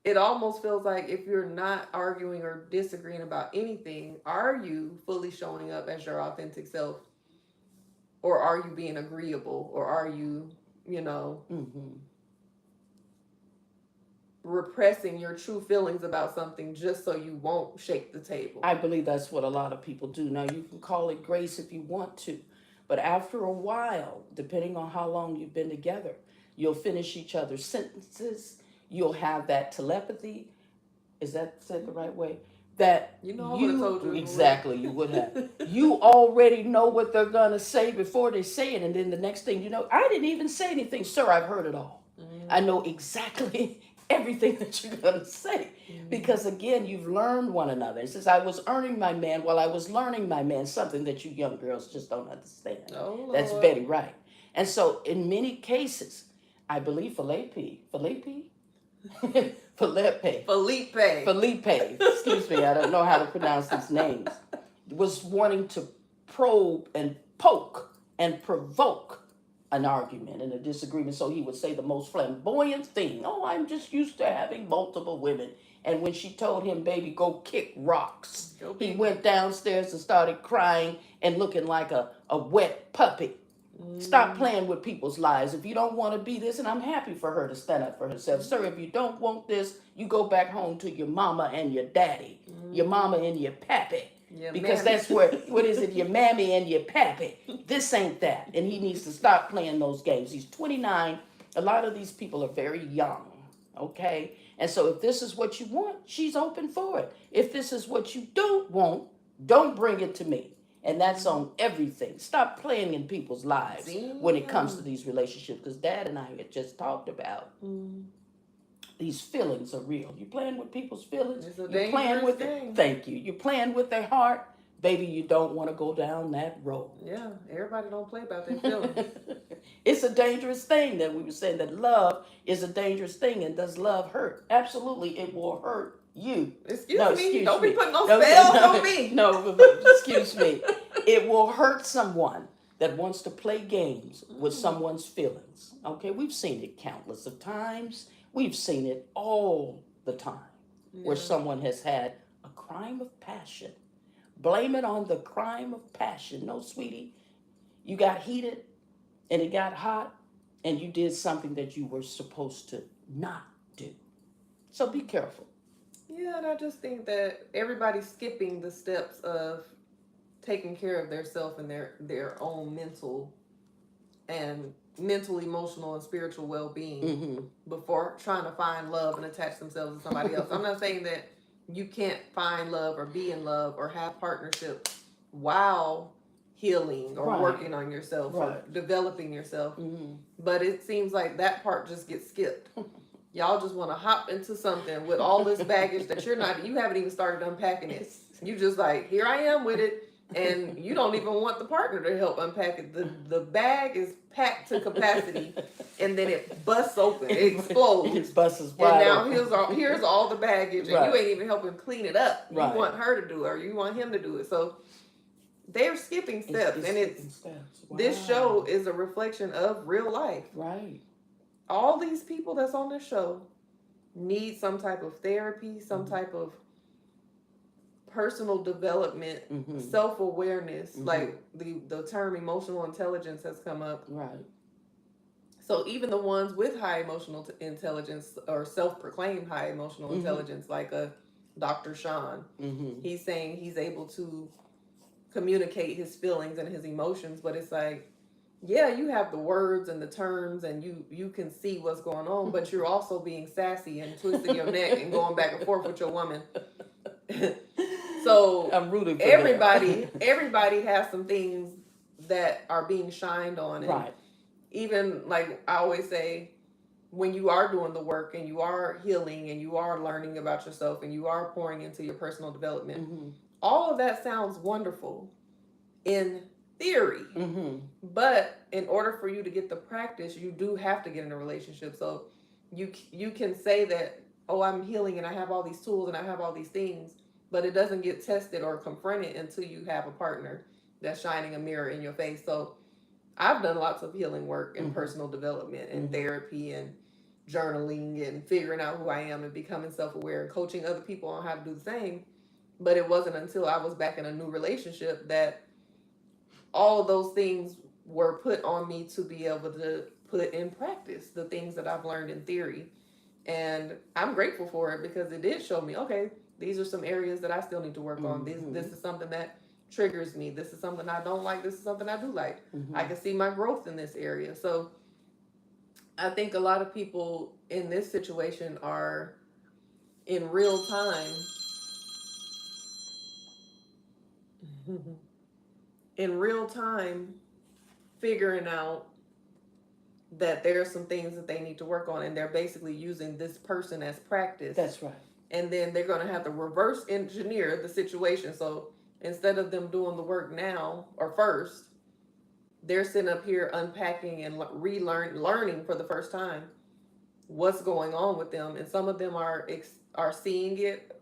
it almost feels like if you're not arguing or disagreeing about anything, are you fully showing up as your authentic self? Or are you being agreeable? Or are you, repressing your true feelings about something just so you won't shake the table? I believe that's what a lot of people do. Now, you can call it grace if you want to, but after a while, depending on how long you've been together, you'll finish each other's sentences. You'll have that telepathy. Is that said the right way? That I would have told you. Exactly, you would have. You already know what they're going to say before they say it, and then the next thing you know, I didn't even say anything. Sir, I've heard it all. I know exactly everything that you're going to say because, again, you've learned one another. It says, I was earning my man while I was learning my man, something that you young girls just don't understand. Oh, that's very right. And so in many cases, I believe Felipe, excuse me, I don't know how to pronounce these names, was wanting to probe and poke and provoke an argument and a disagreement. So he would say the most flamboyant thing. Oh, I'm just used to having multiple women. And when she told him, baby, go kick rocks, he went downstairs and started crying and looking like a wet puppy. Stop playing with people's lives. If you don't want to be this, and I'm happy for her to stand up for herself. Sir, if you don't want this, you go back home to your mama and your daddy, your mama and your pappy. Because that's what is it, your mammy and your pappy. This ain't that. And he needs to stop playing those games. He's 29. A lot of these people are very young, okay? And so if this is what you want, she's open for it. If this is what you don't want, don't bring it to me. And that's on everything. Stop playing in people's lives when it comes to these relationships. Because Dad and I had just talked about these feelings are real. You playing with people's feelings. It's a You're playing with thing. Thank you. You're playing with their heart. baby, you don't want to go down that road. Yeah, everybody don't play about their feelings. It's a dangerous thing that we were saying that love is a dangerous thing. And does love hurt? Absolutely, it will hurt you. Excuse No, me, excuse don't me. be putting no No, spells no, on me. no, excuse me. It will hurt someone that wants to play games with someone's feelings. Okay, we've seen it countless of times. We've seen it all the time where Yeah. someone has had a crime of passion. Blame it on the crime of passion. No, sweetie, you got heated and it got hot and you did something that you were supposed to not do. So be careful. Yeah, and I just think that everybody's skipping the steps of taking care of their self and their own mental, emotional, and spiritual well-being Mm-hmm. before trying to find love and attach themselves to somebody else. I'm not saying that you can't find love or be in love or have partnership while healing or Right. working on yourself or Right. developing yourself, Mm-hmm. but it seems like that part just gets skipped. Y'all just want to hop into something with all this baggage that you haven't even started unpacking it. You just like, here I am with it, and you don't even want the partner to help unpack it. The bag is packed to capacity, and then it busts open, it explodes. It busts And wide now open. here's all the baggage, and Right. you ain't even helping clean it up. You Right. want her to do it, or you want him to do it. So they're skipping steps, and skipping steps. this Wow. show is a reflection of real life. Right. All these people that's on this show need some type of therapy, some Mm-hmm. type of personal development, Mm-hmm. self-awareness. Mhm. Like the term emotional intelligence has come up. Right. So even the ones with high emotional intelligence or self-proclaimed high emotional Mhm. intelligence, like a Dr. Sean, Mm-hmm. he's saying he's able to communicate his feelings and his emotions, but it's like, yeah, you have the words and the terms and you can see what's going on, but you're also being sassy and twisting your neck and going back and forth with your woman. So I'm rooting for everybody has some things that are being shined on. And Right. even like I always say, when you are doing the work and you are healing and you are learning about yourself and you are pouring into your personal development, Mm-hmm. all of that sounds wonderful in theory. Mm-hmm. But in order for you to get the practice, you do have to get in a relationship. So you can say that, oh, I'm healing and I have all these tools and I have all these things, but it doesn't get tested or confronted until you have a partner that's shining a mirror in your face. So I've done lots of healing work and Mhm. personal development and Mhm. therapy and journaling and figuring out who I am and becoming self-aware and coaching other people on how to do the same. But it wasn't until I was back in a new relationship that all of those things were put on me to be able to put in practice the things that I've learned in theory. And I'm grateful for it because it did show me, okay, these are some areas that I still need to work on. Mhm. This is something that triggers me. This is something I don't like. This is something I do like. Mm-hmm. I can see my growth in this area. So I think a lot of people in this situation are in real time in real time figuring out that there are some things that they need to work on, and they're basically using this person as practice. That's right. And then they're going to have to reverse engineer the situation. So instead of them doing the work now or first, they're sitting up here unpacking and learning for the first time what's going on with them. And some of them are seeing it,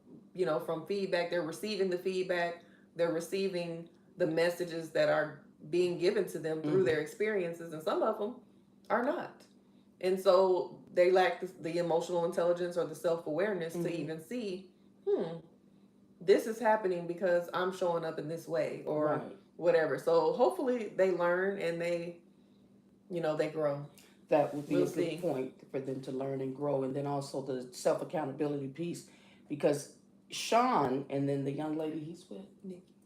from feedback. They're receiving the feedback. They're receiving the messages that are being given to them through their experiences, and some of them are not. And so they lack the emotional intelligence or the self-awareness to even see, this is happening because I'm showing up in this way or Right. whatever. So hopefully they learn and they grow. That would be We'll a good see. point for them to learn and grow. And then also the self accountability piece, because Sean and then the young lady he's with,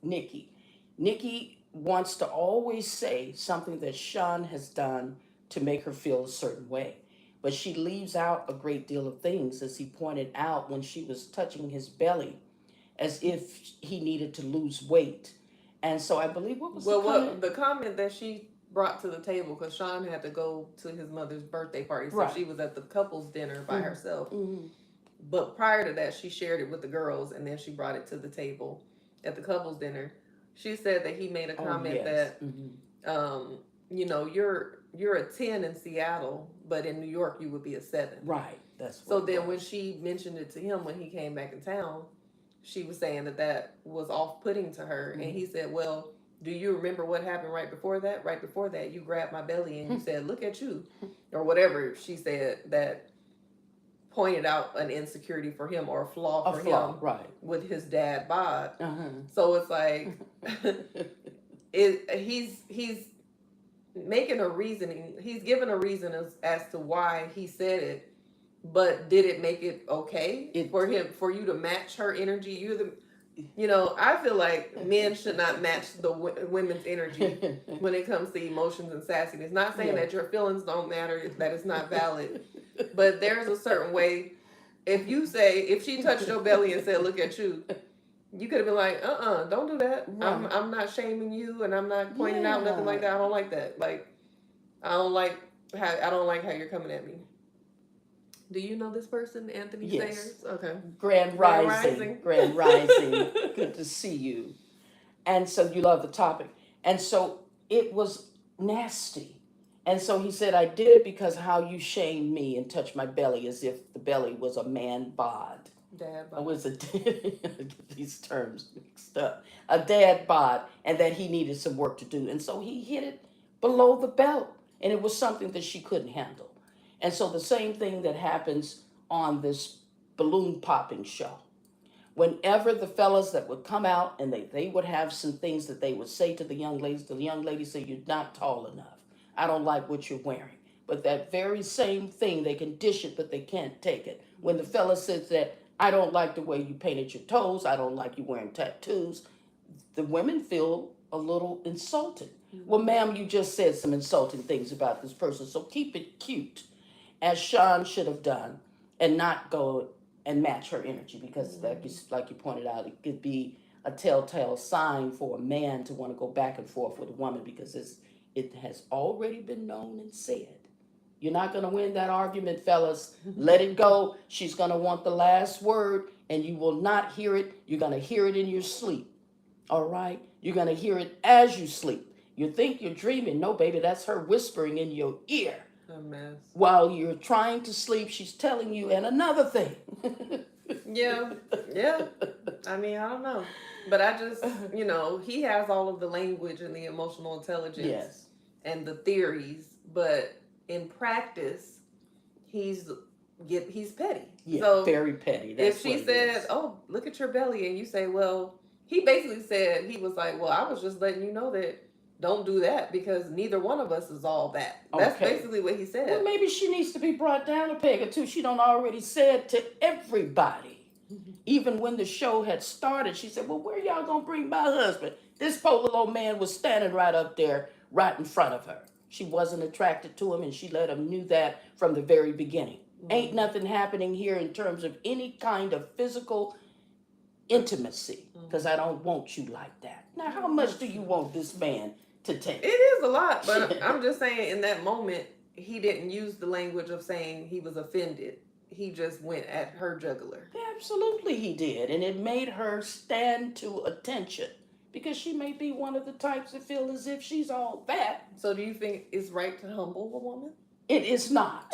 Nikki wants to always say something that Sean has done to make her feel a certain way. But she leaves out a great deal of things, as he pointed out when she was touching his belly, as if he needed to lose weight. And so I believe, what was the comment? The comment that she brought to the table, because Sean had to go to his mother's birthday party, so Right. she was at the couple's dinner by herself. Mhm. But prior to that, she shared it with the girls, and then she brought it to the table at the couple's dinner. She said that he made a Oh comment yes. that, you're a 10 in Seattle, but in New York you would be a 7. Right. That's So what it then when was. she mentioned it to him when he came back in town, she was saying that that was off-putting to her, and he said, "Well, do you remember what happened right before that? Right before that, you grabbed my belly and you said, 'Look at you,' or whatever she said that pointed out an insecurity for him or a flaw A for flaw. him Right. with his dad bod." Uh-huh. So it's like he's making a reasoning. He's given a reason as to why he said it, but did it make it okay for you to match her energy? I feel like men should not match the women's energy when it comes to emotions and sassiness. Not saying that your feelings don't matter, that it's not valid, but there's a certain way. If she touched your belly and said, "Look at you," you could have been like, don't do that. Right. I'm not shaming you, and I'm not pointing out nothing like that. I don't like that. Like, I don't like how you're coming at me. Do you know this person, Anthony Yes. Sayers? Okay. Grand Rising. Grand Rising. Good to see you. And so you love the topic. And so it was nasty. And so he said, I did it because how you shamed me and touched my belly as if the belly was a man bod. Dad Or bod. was it get these terms mixed up? A dad bod, and that he needed some work to do. And so he hit it below the belt. And it was something that she couldn't handle. And so the same thing that happens on this balloon popping show. Whenever the fellas that would come out and they would have some things that they would say to the young ladies say, you're not tall enough. I don't like what you're wearing. But that very same thing, they can dish it, but they can't take it. When the fella says that, I don't like the way you painted your toes, I don't like you wearing tattoos, the women feel a little insulted. Well, ma'am, you just said some insulting things about this person, so keep it cute, as Sean should have done, and not go and match her energy, because like you pointed out, it could be a telltale sign for a man to want to go back and forth with a woman, because it has already been known and said. You're not going to win that argument, fellas. Let it go. She's going to want the last word, and you will not hear it. You're going to hear it in your sleep. All right? You're going to hear it as you sleep. You think you're dreaming. No, baby, that's her whispering in your ear. A mess. While you're trying to sleep, she's telling you, and another thing. Yeah. I mean, I don't know. But I just, he has all of the language and the emotional intelligence Yes. and the theories, but in practice, he's petty. Yeah, so very petty. That's if she what it said, is. "Oh, look at your belly," and you say, "Well," he basically said, he was like, "Well, I was just letting you know that don't do that because neither one of us is all that." That's Okay. basically what he said. Well, maybe she needs to be brought down a peg or two. She don't already said to everybody. Even when the show had started, she said, well, where y'all gonna bring my husband? This poor little old man was standing right up there, right in front of her. She wasn't attracted to him, and she let him knew that from the very beginning. Ain't nothing happening here in terms of any kind of physical intimacy, because I don't want you like that. Now, how much do you want this man to take? It is a lot, but I'm just saying in that moment, he didn't use the language of saying he was offended. He just went at her jugular. Absolutely he did, and it made her stand to attention, because she may be one of the types that feel as if she's all that. So do you think it's right to humble a woman? It is not.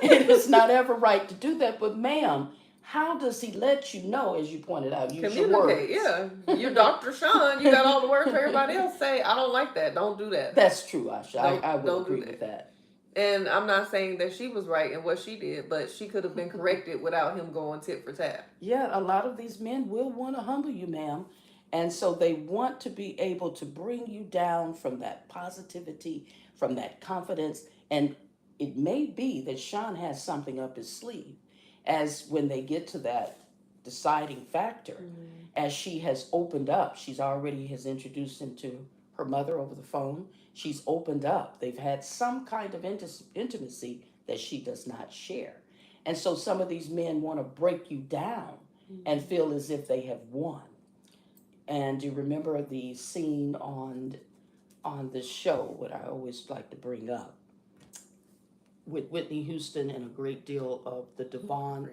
It is not ever right to do that, but ma'am, how does he let you know, as you pointed out, use your words? Yeah. You're Dr. Sean. You got all the words everybody else say. I don't like that. Don't do that. That's true, Asha. I would don't agree do with that. And I'm not saying that she was right in what she did, but she could have been corrected without him going tit for tat. Yeah, a lot of these men will want to humble you, ma'am. And so they want to be able to bring you down from that positivity, from that confidence. And it may be that Sean has something up his sleeve, as when they get to that deciding factor, as she has opened up. She's already has introduced him to her mother over the phone. She's opened up. They've had some kind of intimacy that she does not share. And so some of these men want to break you down and feel as if they have won. And do you remember the scene on this show, what I always like to bring up, with Whitney Houston and a great deal of the Devon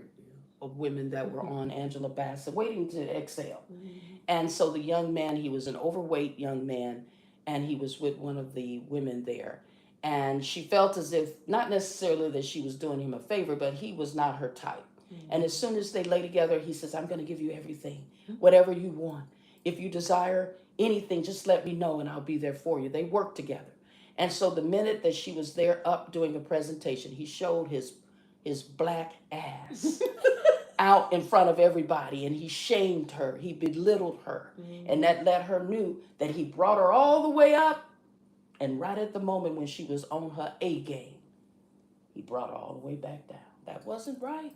of women that were on Angela Bassett, waiting to exhale. Mhm. And so the young man, he was an overweight young man, and he was with one of the women there. And she felt as if, not necessarily that she was doing him a favor, but he was not her type. And as soon as they lay together, he says, I'm going to give you everything, whatever you want. If you desire anything, just let me know and I'll be there for you. They worked together. And so the minute that she was there up doing a presentation, he showed his black ass out in front of everybody, and he shamed her, he belittled her, and that let her knew that he brought her all the way up, and right at the moment when she was on her A game, he brought her all the way back down. That wasn't right.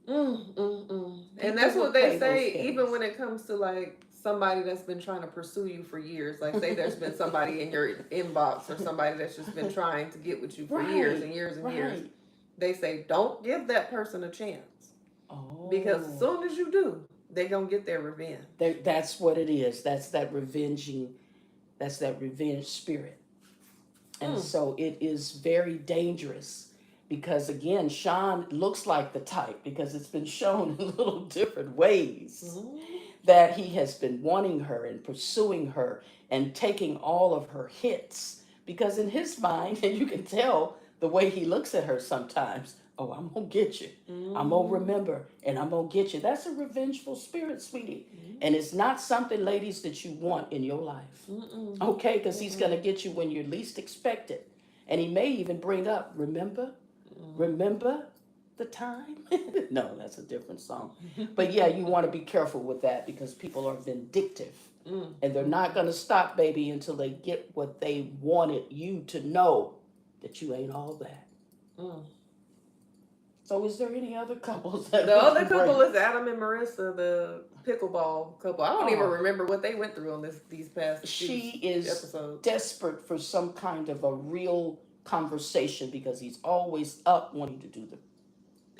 And that's what they say, even when it comes to like somebody that's been trying to pursue you for years. Like, say there's been somebody in your inbox or somebody that's just been trying to get with you for years and years and years. They say, don't give that person a chance. Oh. Because as soon as you do, they're going to get their revenge. That's what it is. That's that revenge spirit. And so it is very dangerous. Because again, Sean looks like the type, because it's been shown in little different ways that he has been wanting her and pursuing her and taking all of her hits. Because in his mind, and you can tell the way he looks at her sometimes, oh, I'm going to get you. I'm going to remember and I'm going to get you. That's a revengeful spirit, sweetie. And it's not something, ladies, that you want in your life. Okay? Because he's going to get you when you least expect it. And he may even bring up, remember the time? No, that's a different song. But yeah, you want to be careful with that, because people are vindictive. And they're not going to stop, baby, until they get what they wanted you to know, that you ain't all that. So is there any other couples that The other couple is Adam and Marissa, the pickleball couple. I don't even remember what they went through on these past She is episodes. Desperate for some kind of a real conversation, because he's always up wanting to do the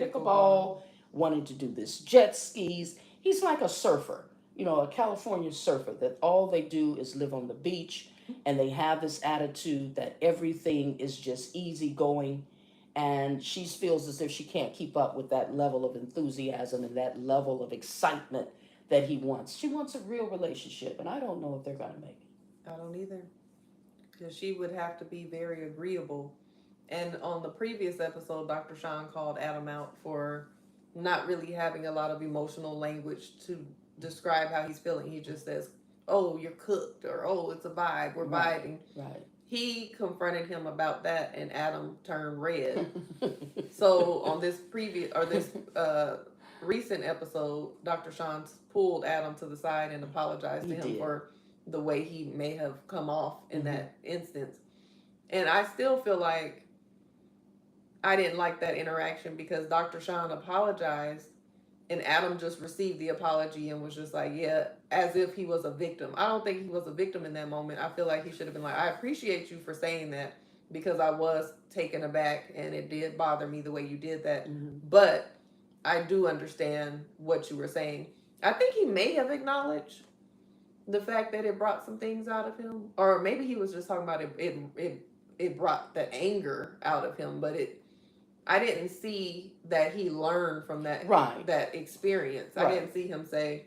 pickleball, wanting to do this jet skis. He's like a surfer, a California surfer, that all they do is live on the beach, and they have this attitude that everything is just easy going. And she feels as if she can't keep up with that level of enthusiasm and that level of excitement that he wants. She wants a real relationship, and I don't know if they're going to make it. I don't either. Because she would have to be very agreeable. And on the previous episode, Dr. Sean called Adam out for not really having a lot of emotional language to describe how he's feeling. He just says, oh, you're cooked, or oh, it's a vibe, we're vibing. Right. He confronted him about that, and Adam turned red. So on this recent episode, Dr. Sean pulled Adam to the side and apologized to him for the way he may have come off in that instance. And I still feel like I didn't like that interaction, because Dr. Sean apologized and Adam just received the apology and was just like, yeah, as if he was a victim. I don't think he was a victim in that moment. I feel like he should have been like, I appreciate you for saying that, because I was taken aback and it did bother me the way you did that. But I do understand what you were saying. I think he may have acknowledged the fact that it brought some things out of him, or maybe he was just talking about it brought the anger out of him, but I didn't see that he learned from that that experience. I didn't see him say,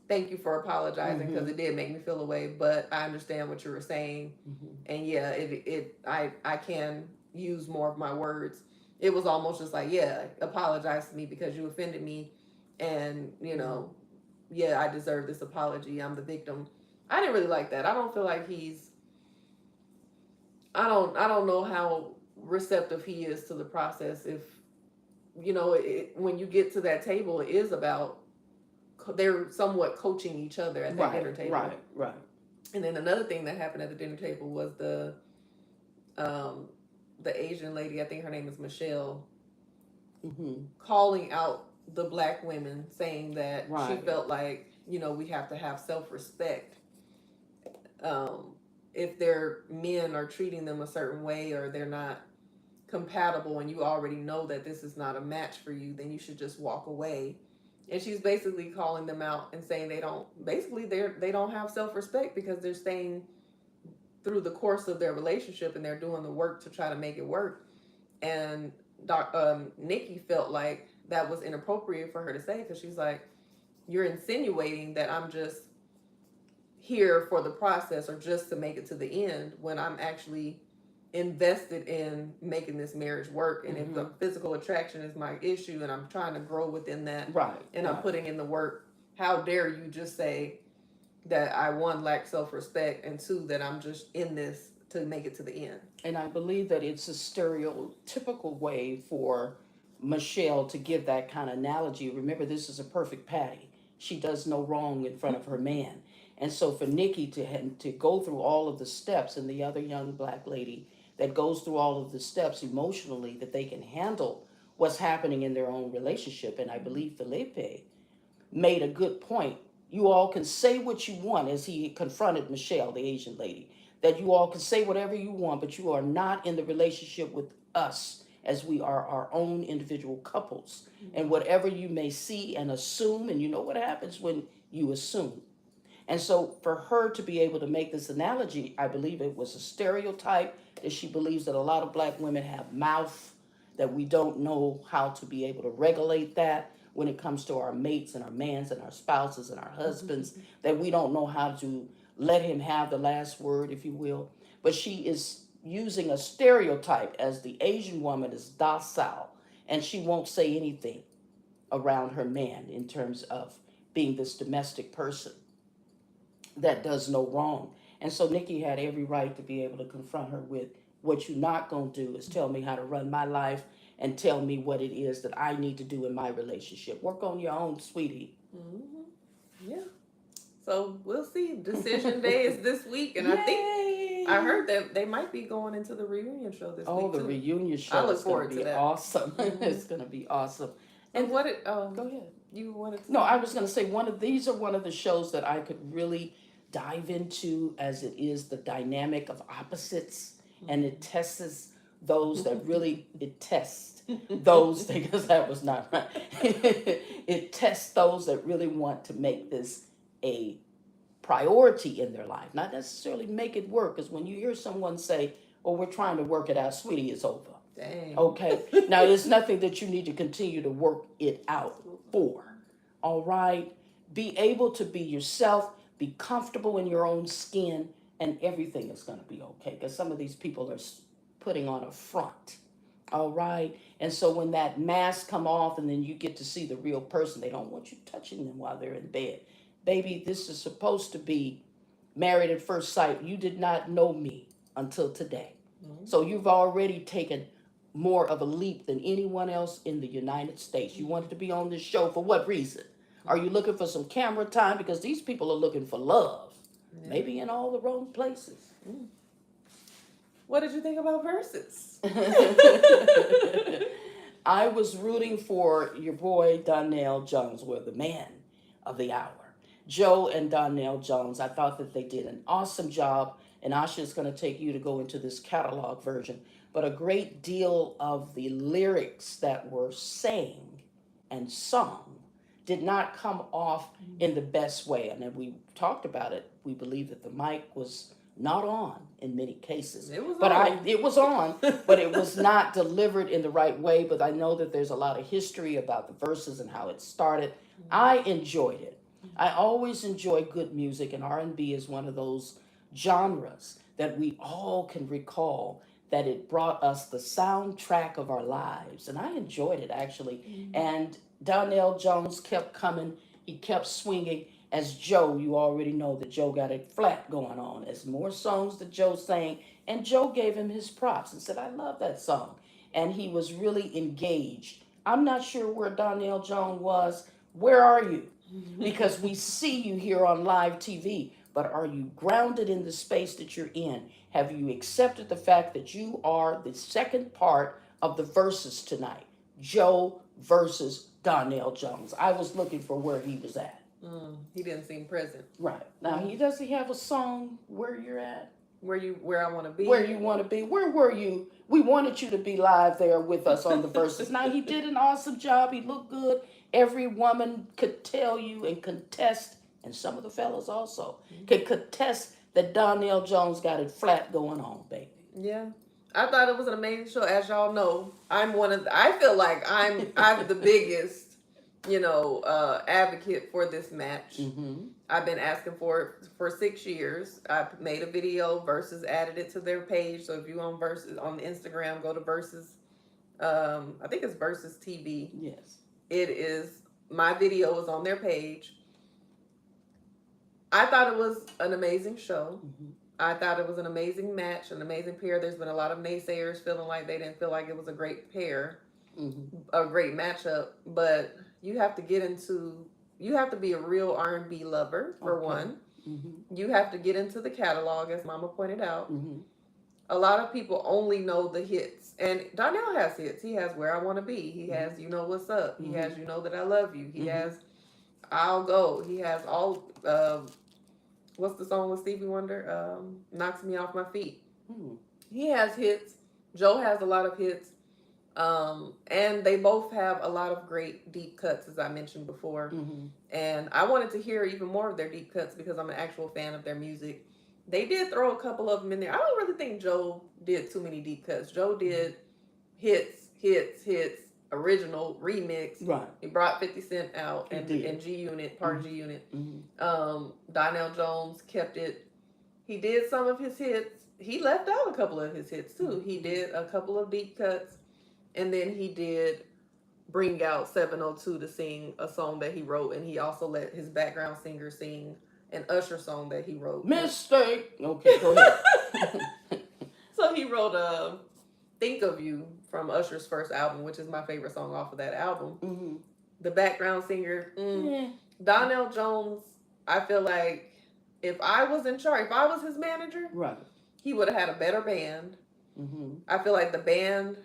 thank you for apologizing, because it did make me feel away, but I understand what you were saying. And yeah, I can use more of my words. It was almost just like, yeah, apologize to me because you offended me, and yeah, I deserve this apology. I'm the victim. I didn't really like that. I don't feel like I don't know how receptive he is to the process. If when you get to that table, it is about, they're somewhat coaching each other at that dinner table. Right. And then another thing that happened at the dinner table was the Asian lady, I think her name is Michelle, calling out the black women, saying that she felt like, we have to have self-respect. If their men are treating them a certain way, or they're not compatible, and you already know that this is not a match for you, then you should just walk away. And she's basically calling them out and saying they don't have self-respect, because they're staying through the course of their relationship and they're doing the work to try to make it work. And Nikki felt like that was inappropriate for her to say, because she's like, you're insinuating that I'm just here for the process or just to make it to the end, when I'm actually invested in making this marriage work. And if the physical attraction is my issue and I'm trying to grow within that, Right. and I'm right. putting in the work, how dare you just say that I, one, lack self-respect, and two, that I'm just in this to make it to the end. And I believe that it's a stereotypical way for Michelle to give that kind of analogy. Remember, this is a perfect Patty. She does no wrong in front of her man. And so for Nikki to go through all of the steps, and the other young black lady that goes through all of the steps emotionally, that they can handle what's happening in their own relationship. And I believe Felipe made a good point. You all can say what you want, as he confronted Michelle, the Asian lady, that you all can say whatever you want, but you are not in the relationship with us, as we are our own individual couples. And whatever you may see and assume, and you know what happens when you assume. And so for her to be able to make this analogy, I believe it was a stereotype, that she believes that a lot of black women have mouth, that we don't know how to be able to regulate that when it comes to our mates and our mans and our spouses and our husbands, that we don't know how to let him have the last word, if you will. But she is using a stereotype, as the Asian woman is docile and she won't say anything around her man in terms of being this domestic person that does no wrong. And so Nikki had every right to be able to confront her with, what you're not going to do is tell me how to run my life and tell me what it is that I need to do in my relationship. Work on your own, sweetie. Yeah. So we'll see. Decision day is this week, and I heard that they might be going into the reunion show this week. Oh, the too. reunion show I look is going forward to to be that. awesome. It's going to be awesome. And what go ahead. You wanted to No, say? I was going to say these are one of the shows that I could really dive into, as it is the dynamic of opposites, and it tests those that really, it tests those, because that was not right. It tests those that really want to make this a priority in their life, not necessarily make it work. Because when you hear someone say, "Oh, we're trying to work it out, sweetie, it's over." Dang. Okay. Now, there's nothing that you need to continue to work it out for. All right. Be able to be yourself, be comfortable in your own skin, and everything is going to be okay. Because some of these people are putting on a front. All right. And so when that mask come off and then you get to see the real person, they don't want you touching them while they're in bed. Baby, this is supposed to be married at first sight. You did not know me until today. So you've already taken more of a leap than anyone else in the United States. You wanted to be on this show for what reason? Are you looking for some camera time? Because these people are looking for love. Yeah. Maybe in all the wrong places. What did you think about Versus? I was rooting for your boy Donnell Jones, were the man of the hour. Joe and Donnell Jones, I thought that they did an awesome job, and Asha is going to take you to go into this catalog version. But a great deal of the lyrics that were sang and sung did not come off in the best way. And then we talked about it. We believe that the mic was not on in many cases. It was but on. It was on, but it was not delivered in the right way. But I know that there's a lot of history about the verses and how it started. I enjoyed it. I always enjoy good music, and R&B is one of those genres that we all can recall, that it brought us the soundtrack of our lives. And I enjoyed it, actually. And Donnell Jones kept coming. He kept swinging. As Joe, you already know that Joe got it flat going on. As more songs that Joe sang, and Joe gave him his props and said, "I love that song." And he was really engaged. I'm not sure where Donnell Jones was. Where are you? Because we see you here on live TV, but are you grounded in the space that you're in? Have you accepted the fact that you are the second part of the verses tonight? Joe versus Donnell Jones. I was looking for where he was at. He didn't seem present. Right. Now, does he have a song, Where You're At? Where I want to be. Where you want to be. Where were you? We wanted you to be live there with us on the verses. Now, he did an awesome job. He looked good. Every woman could tell you and contest, and some of the fellas also could contest, that Donnell Jones got it flat going on, baby. Yeah. I thought it was an amazing show. As y'all know, I feel like I'm the biggest, advocate for this match. Mm-hmm. I've been asking for it for 6 years. I made a video. Versus added it to their page. So if you on Versus on Instagram, go to Versus. I think it's Versus TV. Yes. It is, my video is on their page. I thought it was an amazing show. Mm-hmm. I thought it was an amazing match, an amazing pair. There's been a lot of naysayers feeling like they didn't feel like it was a great pair, Mm-hmm. a great matchup. But you have to be a real R&B lover, for Okay. one. Mm-hmm. You have to get into the catalog, as Mama pointed out. Mm-hmm. A lot of people only know the hits. And Donnell has hits. He has Where I Want to Be. He has You Know What's Up. He has You Know That I Love You. He has I'll Go. He has all... what's the song with Stevie Wonder? Knocks Me Off My Feet. Mm-hmm. He has hits. Joe has a lot of hits. And they both have a lot of great deep cuts, as I mentioned before. Mm-hmm. And I wanted to hear even more of their deep cuts because I'm an actual fan of their music. They did throw a couple of them in there. I don't really think Joe did too many deep cuts. Joe did hits, original, remix. Right. He brought 50 Cent out He and did. G Unit, part G Unit. Mm-hmm. Donnell Jones kept it. He did some of his hits. He left out a couple of his hits too. He did a couple of deep cuts. And then he did bring out 702 to sing a song that he wrote. And he also let his background singer sing an Usher song that he wrote. Mistake. Okay, go ahead. So he wrote Think of You from Usher's first album, which is my favorite song off of that album. Mm-hmm. The background singer, Yeah. Donnell Jones, I feel like if I was in charge, if I was his manager, Right. he would have had a better band. Mm-hmm. I feel like the band,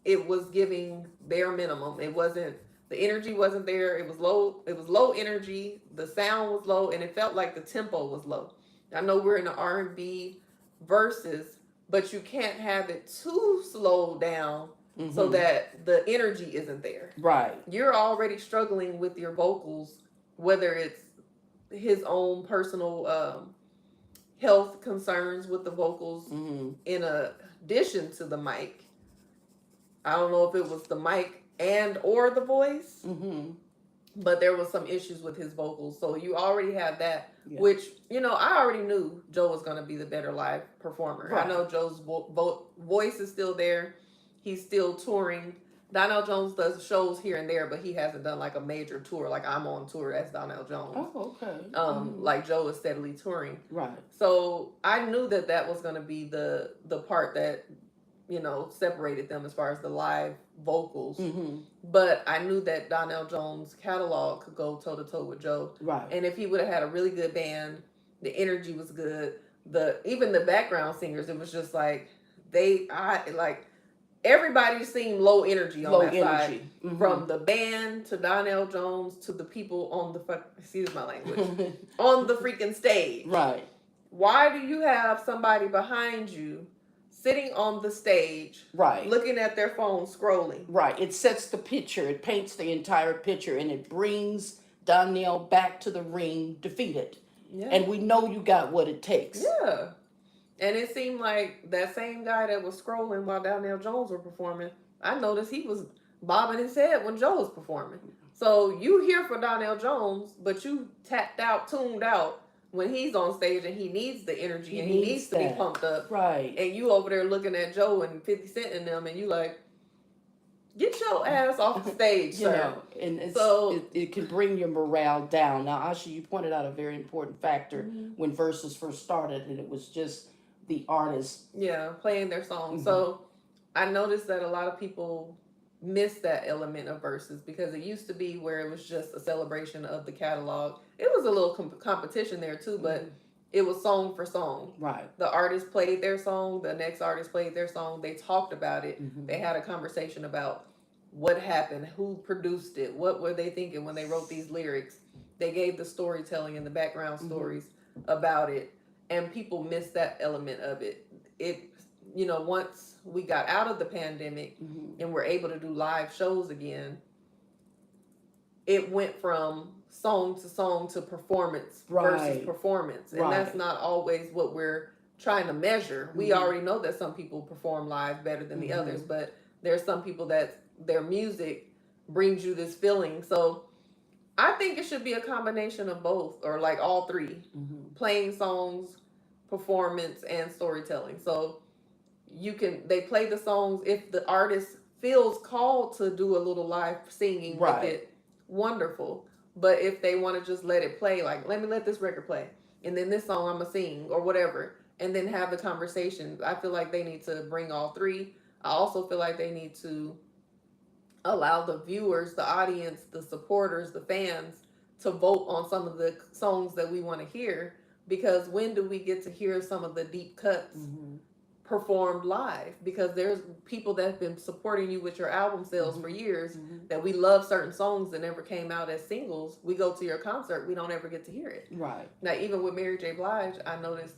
it was giving bare minimum. It wasn't, the energy wasn't there. It was low energy. The sound was low, and it felt like the tempo was low. I know we're in the R&B verses, but you can't have it too slowed down Mm-hmm. so that the energy isn't there. Right. You're already struggling with your vocals, whether it's his own personal health concerns with the vocals, Mm-hmm. in addition to the mic. I don't know if it was the mic and or the voice, Mm-hmm. but there was some issues with his vocals. So you already have that, Yeah. which, I already knew Joe was going to be the better live performer. Right. I know Joe's voice is still there. He's still touring. Donnell Jones does shows here and there, but he hasn't done like a major tour. Like I'm on tour as Donnell Jones. Oh, okay. Like Joe is steadily touring. Right. So I knew that was going to be the part that, separated them as far as the live vocals. Mm-hmm. But I knew that Donnell Jones' catalog could go toe to toe with Joe. Right. And if he would have had a really good band, the energy was good. Even the background singers, it was just like everybody seemed low energy on that side. Mm-hmm. From the band to Donnell Jones to the people on excuse my language, on the freaking stage. Right. Why do you have somebody behind you sitting on the stage, Right. looking at their phone, scrolling? Right. It sets the picture. It paints the entire picture, and it brings Donnell back to the ring defeated. Yeah. And we know you got what it takes. Yeah. And it seemed like that same guy that was scrolling while Donnell Jones were performing, I noticed he was bobbing his head when Joe was performing. So you here for Donnell Jones, but you tapped out, tuned out when he's on stage and he needs the energy and he needs to be pumped up. Right. And you over there looking at Joe and 50 Cent in them, and you like, get your ass off the stage, sir. And it's, So- it can bring your morale down. Now, Asha, you pointed out a very important factor Mhm. when Versus first started, and it was just the artist. Yeah, playing their songs. Mhm. So I noticed that a lot of people miss that element of Versus because it used to be where it was just a celebration of the catalog. It was a little competition there too, but it was song for song. Right. The artist played their song, the next artist played their song, they talked about it, Mhm. they had a conversation about what happened, who produced it, what were they thinking when they wrote these lyrics. They gave the storytelling and the background Mhm. stories about it, and people missed that element of it. Once we got out of the pandemic Mhm. and we're able to do live shows again, it went from song to performance versus Right. performance. And Right. that's not always what we're trying to measure. We Mhm. already know that some people perform live better than the others, Mhm. but there's some people that their music brings you this feeling. So I think it should be a combination of both, or like all three: Mhm. playing songs, performance, and storytelling. So they play the songs if the artist feels called to do a little live singing with Right. it, wonderful. But if they want to just let it play, like, let me let this record play, and then this song I'm gonna sing or whatever, and then have the conversation, I feel like they need to bring all three. I also feel like they need to allow the viewers, the audience, the supporters, the fans to vote on some of the songs that we want to hear, because when do we get to hear some of the deep cuts Mhm. performed live? Because there's people that have been supporting you with your album sales for Mhm. years, Mhm. that we love certain songs that never came out as singles. We go to your concert, we don't ever get to hear it. Right. Now, even with Mary J. Blige, I noticed,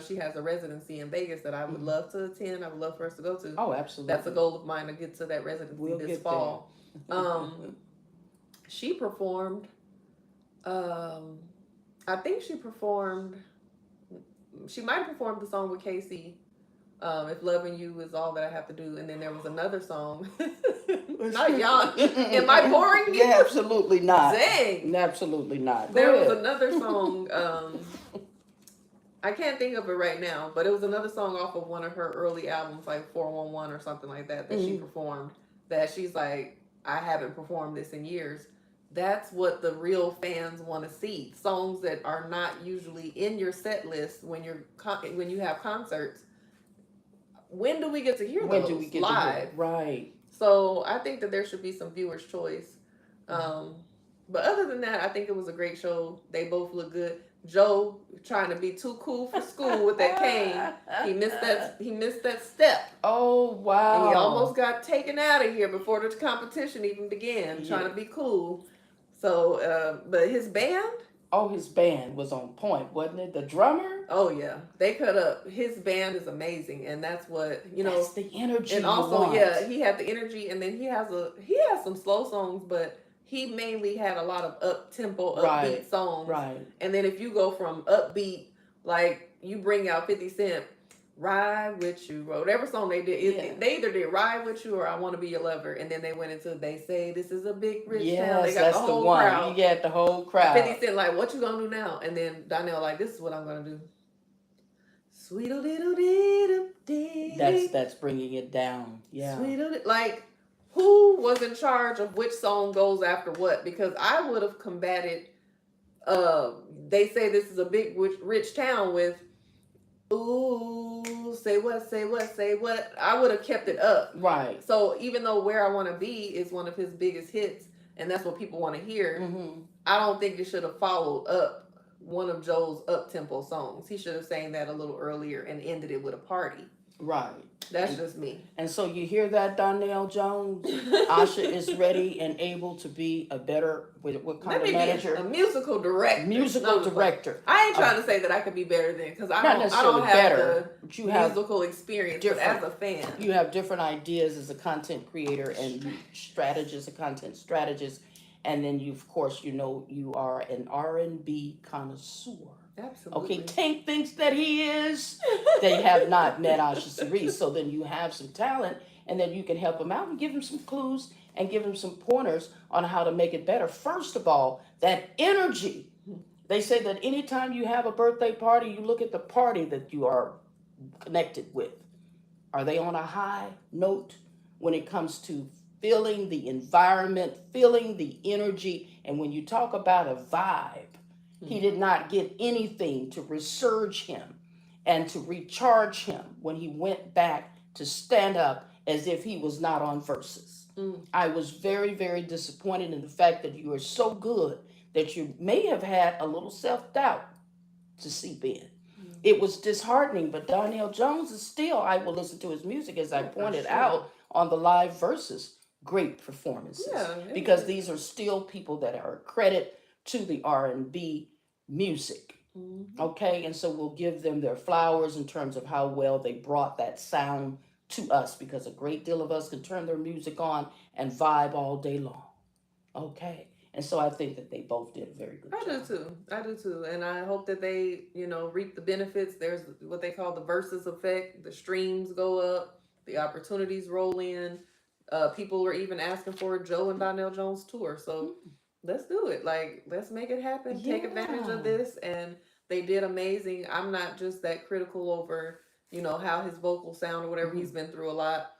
she has a residency in Vegas that I would Mhm. love to attend. I would love for us to go to. Oh, That's a absolutely. goal of mine, to get to that residency We'll this get there. fall. She performed. Um, I think she performed. She might have performed the song with Casey. If loving you is all that I have to do, and then there was another song. Not y'all. Am I boring you? Yeah, absolutely not. Dang. Absolutely not. Go There was ahead. another song. I can't think of it right now, but it was another song off of one of her early albums, like 411 or something like that, that she Mhm. performed. That she's like, I haven't performed this in years. That's what the real fans want to see. Songs that are not usually in your set list when when you have concerts. When do we get to hear When do we those get to hear? live? Right. So I think that there should be some viewer's choice. Um, but other than that, I think it was a great show. They both look good. Joe trying to be too cool for school with that cane. He missed that. He missed that step. Oh, wow. And he almost got taken out of here before the competition even began. Trying Yeah. to be cool. So, but his band. Oh, his band was on point, wasn't it? The drummer? Oh yeah, they cut up. His band is amazing, and that's what That's the energy And you also, want. yeah, he had the energy, and then he has some slow songs, but he mainly had a lot of up tempo, Right. upbeat songs. Right. And then if you go from upbeat, like you bring out 50 Cent, Ride With You, or whatever song they did, Yeah. they either did Ride With You or I Want to Be Your Lover, and then they went into They Say This Is a Big Rich Town. They Yes, got that's the the whole one. crowd. You got the whole crowd. 50 Cent like, what you gonna do now? And then Donnell like, this is what I'm gonna do. Sweet little dee. That's bringing it down. Yeah. Sweet like, who was in charge of which song goes after what? Because I would have combated. They say this is a big rich town with. Ooh, say what, say what, say what. I would have kept it up. Right. So even though Where I Want to Be is one of his biggest hits, and that's what people want to hear, I don't think it should have followed up one of Joe's up-tempo songs. He should have sang that a little earlier and ended it with a party. Right. That's just me. And so you hear that, Donnell Jones? Asha is ready and able to be a better, what kind of manager? A musical director. Musical director. I ain't trying to say that I could be better than, because I don't have better, but the musical experience. But as a fan, you have different ideas as a content creator and strategist, a content strategist, and then you, of course, you are an R&B connoisseur. Absolutely. Okay, Tank thinks that he is. They have not met Asha Cerise, so then you have some talent, and then you can help him out and give him some clues and give him some pointers on how to make it better. First of all, that energy. They say that anytime you have a birthday party, you look at the party that you are connected with. Are they on a high note when it comes to feeling the environment, feeling the energy? And when you talk about a vibe, he did not get anything to resurge him and to recharge him when he went back to stand up as if he was not on Versus. I was very, very disappointed in the fact that you are so good that you may have had a little self-doubt to seep in. It was disheartening, but Donnell Jones is still, I will listen to his music, as I pointed out on the live Versus, great performances. Because these are still people that are a credit to the R&B music. Okay, and so we'll give them their flowers in terms of how well they brought that sound to us, because a great deal of us can turn their music on and vibe all day long. Okay, And so I think that they both did a very good I do job. too. I do too. And I hope that they, reap the benefits. There's what they call the versus effect. The streams go up, the opportunities roll in. People are even asking for a Joe and Donnell Jones tour. So Hmm. let's do it. Like, let's make it happen. Take advantage of Yeah. this. And they did amazing. I'm not just that critical over, how his vocals sound or whatever. Hmm. He's been through a lot.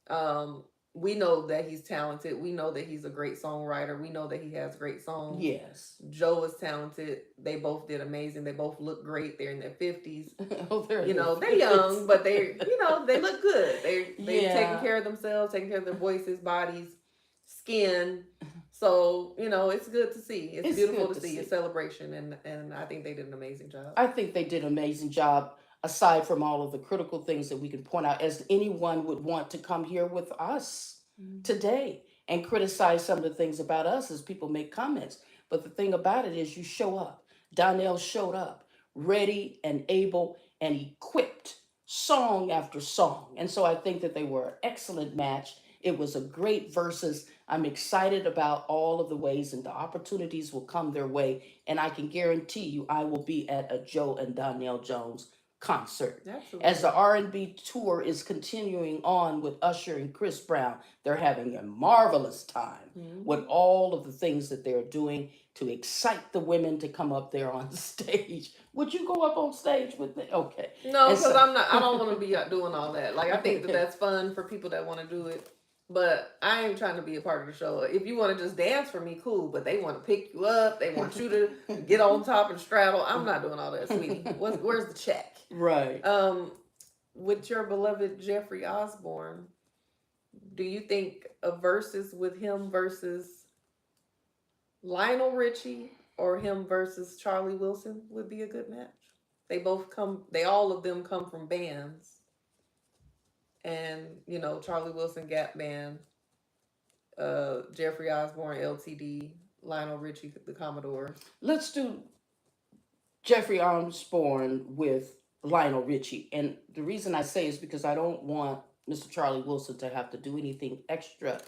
Um, we know that he's talented. We know that he's a great songwriter. We know that he has great songs. Yes. Joe is talented. They both did amazing. They both look great. They're in their 50s. Oh, they're in their They're young, 50s. but they look good. They've taken Yeah. care of themselves, taking care of their voices, bodies, skin. So, it's good to see. It's It's beautiful good to to see. A see. celebration, and I think they did an amazing job. I think they did an amazing job, aside from all of the critical things that we can point out, as anyone would want to come here with us Mhm. today and criticize some of the things about us as people make comments. But the thing about it is, you show up. Donnell showed up, ready and able and equipped, song after song. And so I think that they were an excellent match. It was a great versus. I'm excited about all of the ways and the opportunities will come their way, and I can guarantee you I will be at a Joe and Donnell Jones concert. As the Absolutely. R&B tour is continuing on with Usher and Chris Brown, they're having a marvelous time with Hmm. all of the things that they're doing to excite the women to come up there on stage. Would you go up on stage with me? Okay. No, And because so, I'm not. I don't want to be out doing all that. Like, I think that that's fun for people that want to do it, but I ain't trying to be a part of the show. If you want to just dance for me, cool. But they want to pick you up. They want you to get on top and straddle. I'm not doing all that, sweetie. Where's the check? right. Um, with your beloved Jeffrey Osborne, do you think a versus with him versus Lionel Richie or him versus Charlie Wilson would be a good match? They all of them come from bands. And, Charlie Wilson, Gap Band, Jeffrey Osborne, LTD, Lionel Richie, the Commodores. Let's do Jeffrey Osborne with Lionel Richie. And the reason I say is because I don't want Mr. Charlie Wilson to have to do anything extra,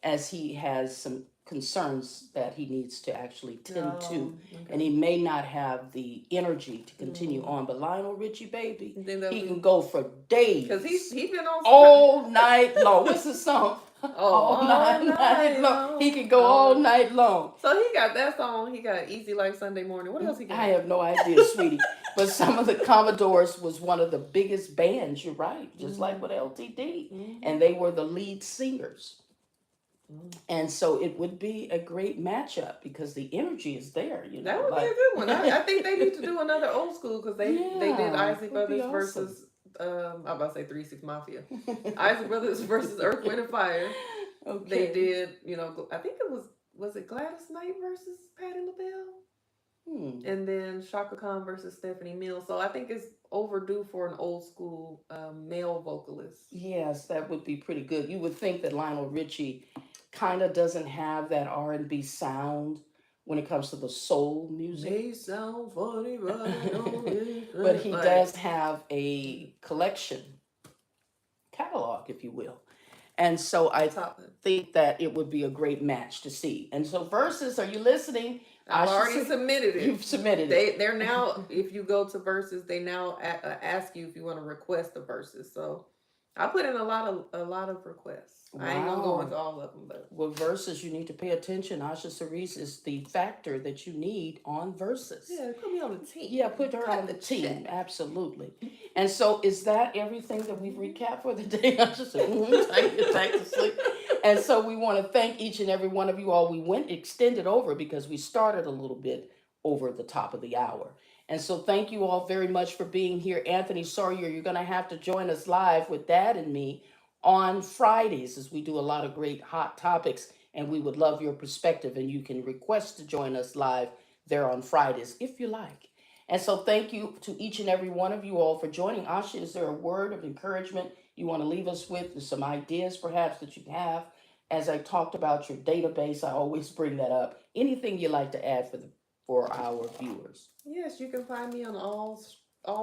as he has some concerns that he needs to actually tend to. And Okay. he may not have the energy to continue Mm. on. But Lionel Richie, baby, You think that would he be can go for because days, he been on all night long. What's the song? oh, All all night night long. He long, can go all all night. night long. So he got that song. He got Easy Like Sunday Morning. What else he I got? have no idea, sweetie. But some of the Commodores was one of the biggest bands, you're right, just like Mm-hmm. with LTD. Mm-hmm. And they were the lead singers. Mm. And so it would be a great matchup because the energy is there, That would be a like, good one. I think they need to do another old school because they did yeah, Isley it would be Brothers awesome. versus I'm about to say 3 6 Mafia. Isley Brothers versus Earth, Wind and Fire. They Okay. did, I think it was it Gladys Knight versus Patti LaBelle? Hmm. And then Shaka Khan versus Stephanie Mills. So I think it's overdue for an old school male vocalist. Yes, that would be pretty good. You would think that Lionel Richie kind of doesn't have that R&B sound when it comes to the soul music. May sound funny, but I know But it's he like does have a collection, catalog, if you will. And so I top. think that it would be a great match to see. And so, Versus, are you listening? I've already submitted it. You've submitted it. They're now, if you go to Versus, they now ask you if you want to request a Versus. So I put in a lot of requests. I ain't gonna go Wow. into all of them, but With Versus, you need to pay attention. Asha Cerise is the factor that you need on Versus. yeah, put me on the team. Yeah, put her Cut on the the team. check. Absolutely. And so, is that everything that we've recapped for the day? I just said, I get back to sleep. And so, we want to thank each and every one of you all. We went extended over because we started a little bit over the top of the hour. And so, thank you all very much for being here. Anthony Sawyer, you're going to have to join us live with Dad and me on Fridays, as we do a lot of great hot topics. And we would love your perspective. And you can request to join us live there on Fridays if you like. And so, thank you to each and every one of you all for joining. Asha, is there a word of encouragement you want to leave us with? Some ideas perhaps that you have? As I talked about your database, I always bring that up. Anything you'd like to add for our viewers? Yes, you can find me on all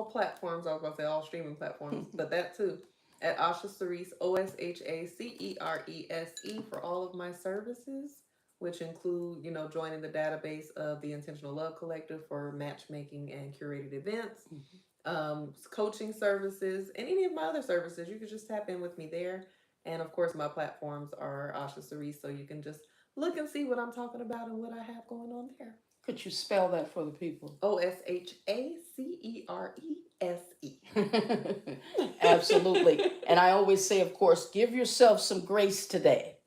platforms. I was about to say all streaming platforms, but that too. At Asha Cerise, OSHACERESE for all of my services. which include, joining the database of the Intentional Love Collective for matchmaking and curated events, coaching services, and any of my other services. You could just tap in with me there. And of course, my platforms are Asha Cerise, so you can just look and see what I'm talking about and what I have going on there. Could you spell that for the people? OSHACERESE. Absolutely. And I always say, of course, give yourself some grace today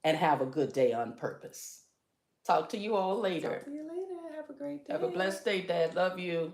and have a good day on purpose. Talk to you all later. Talk to you later. Have a great day. Have a blessed day, Dad. Love you.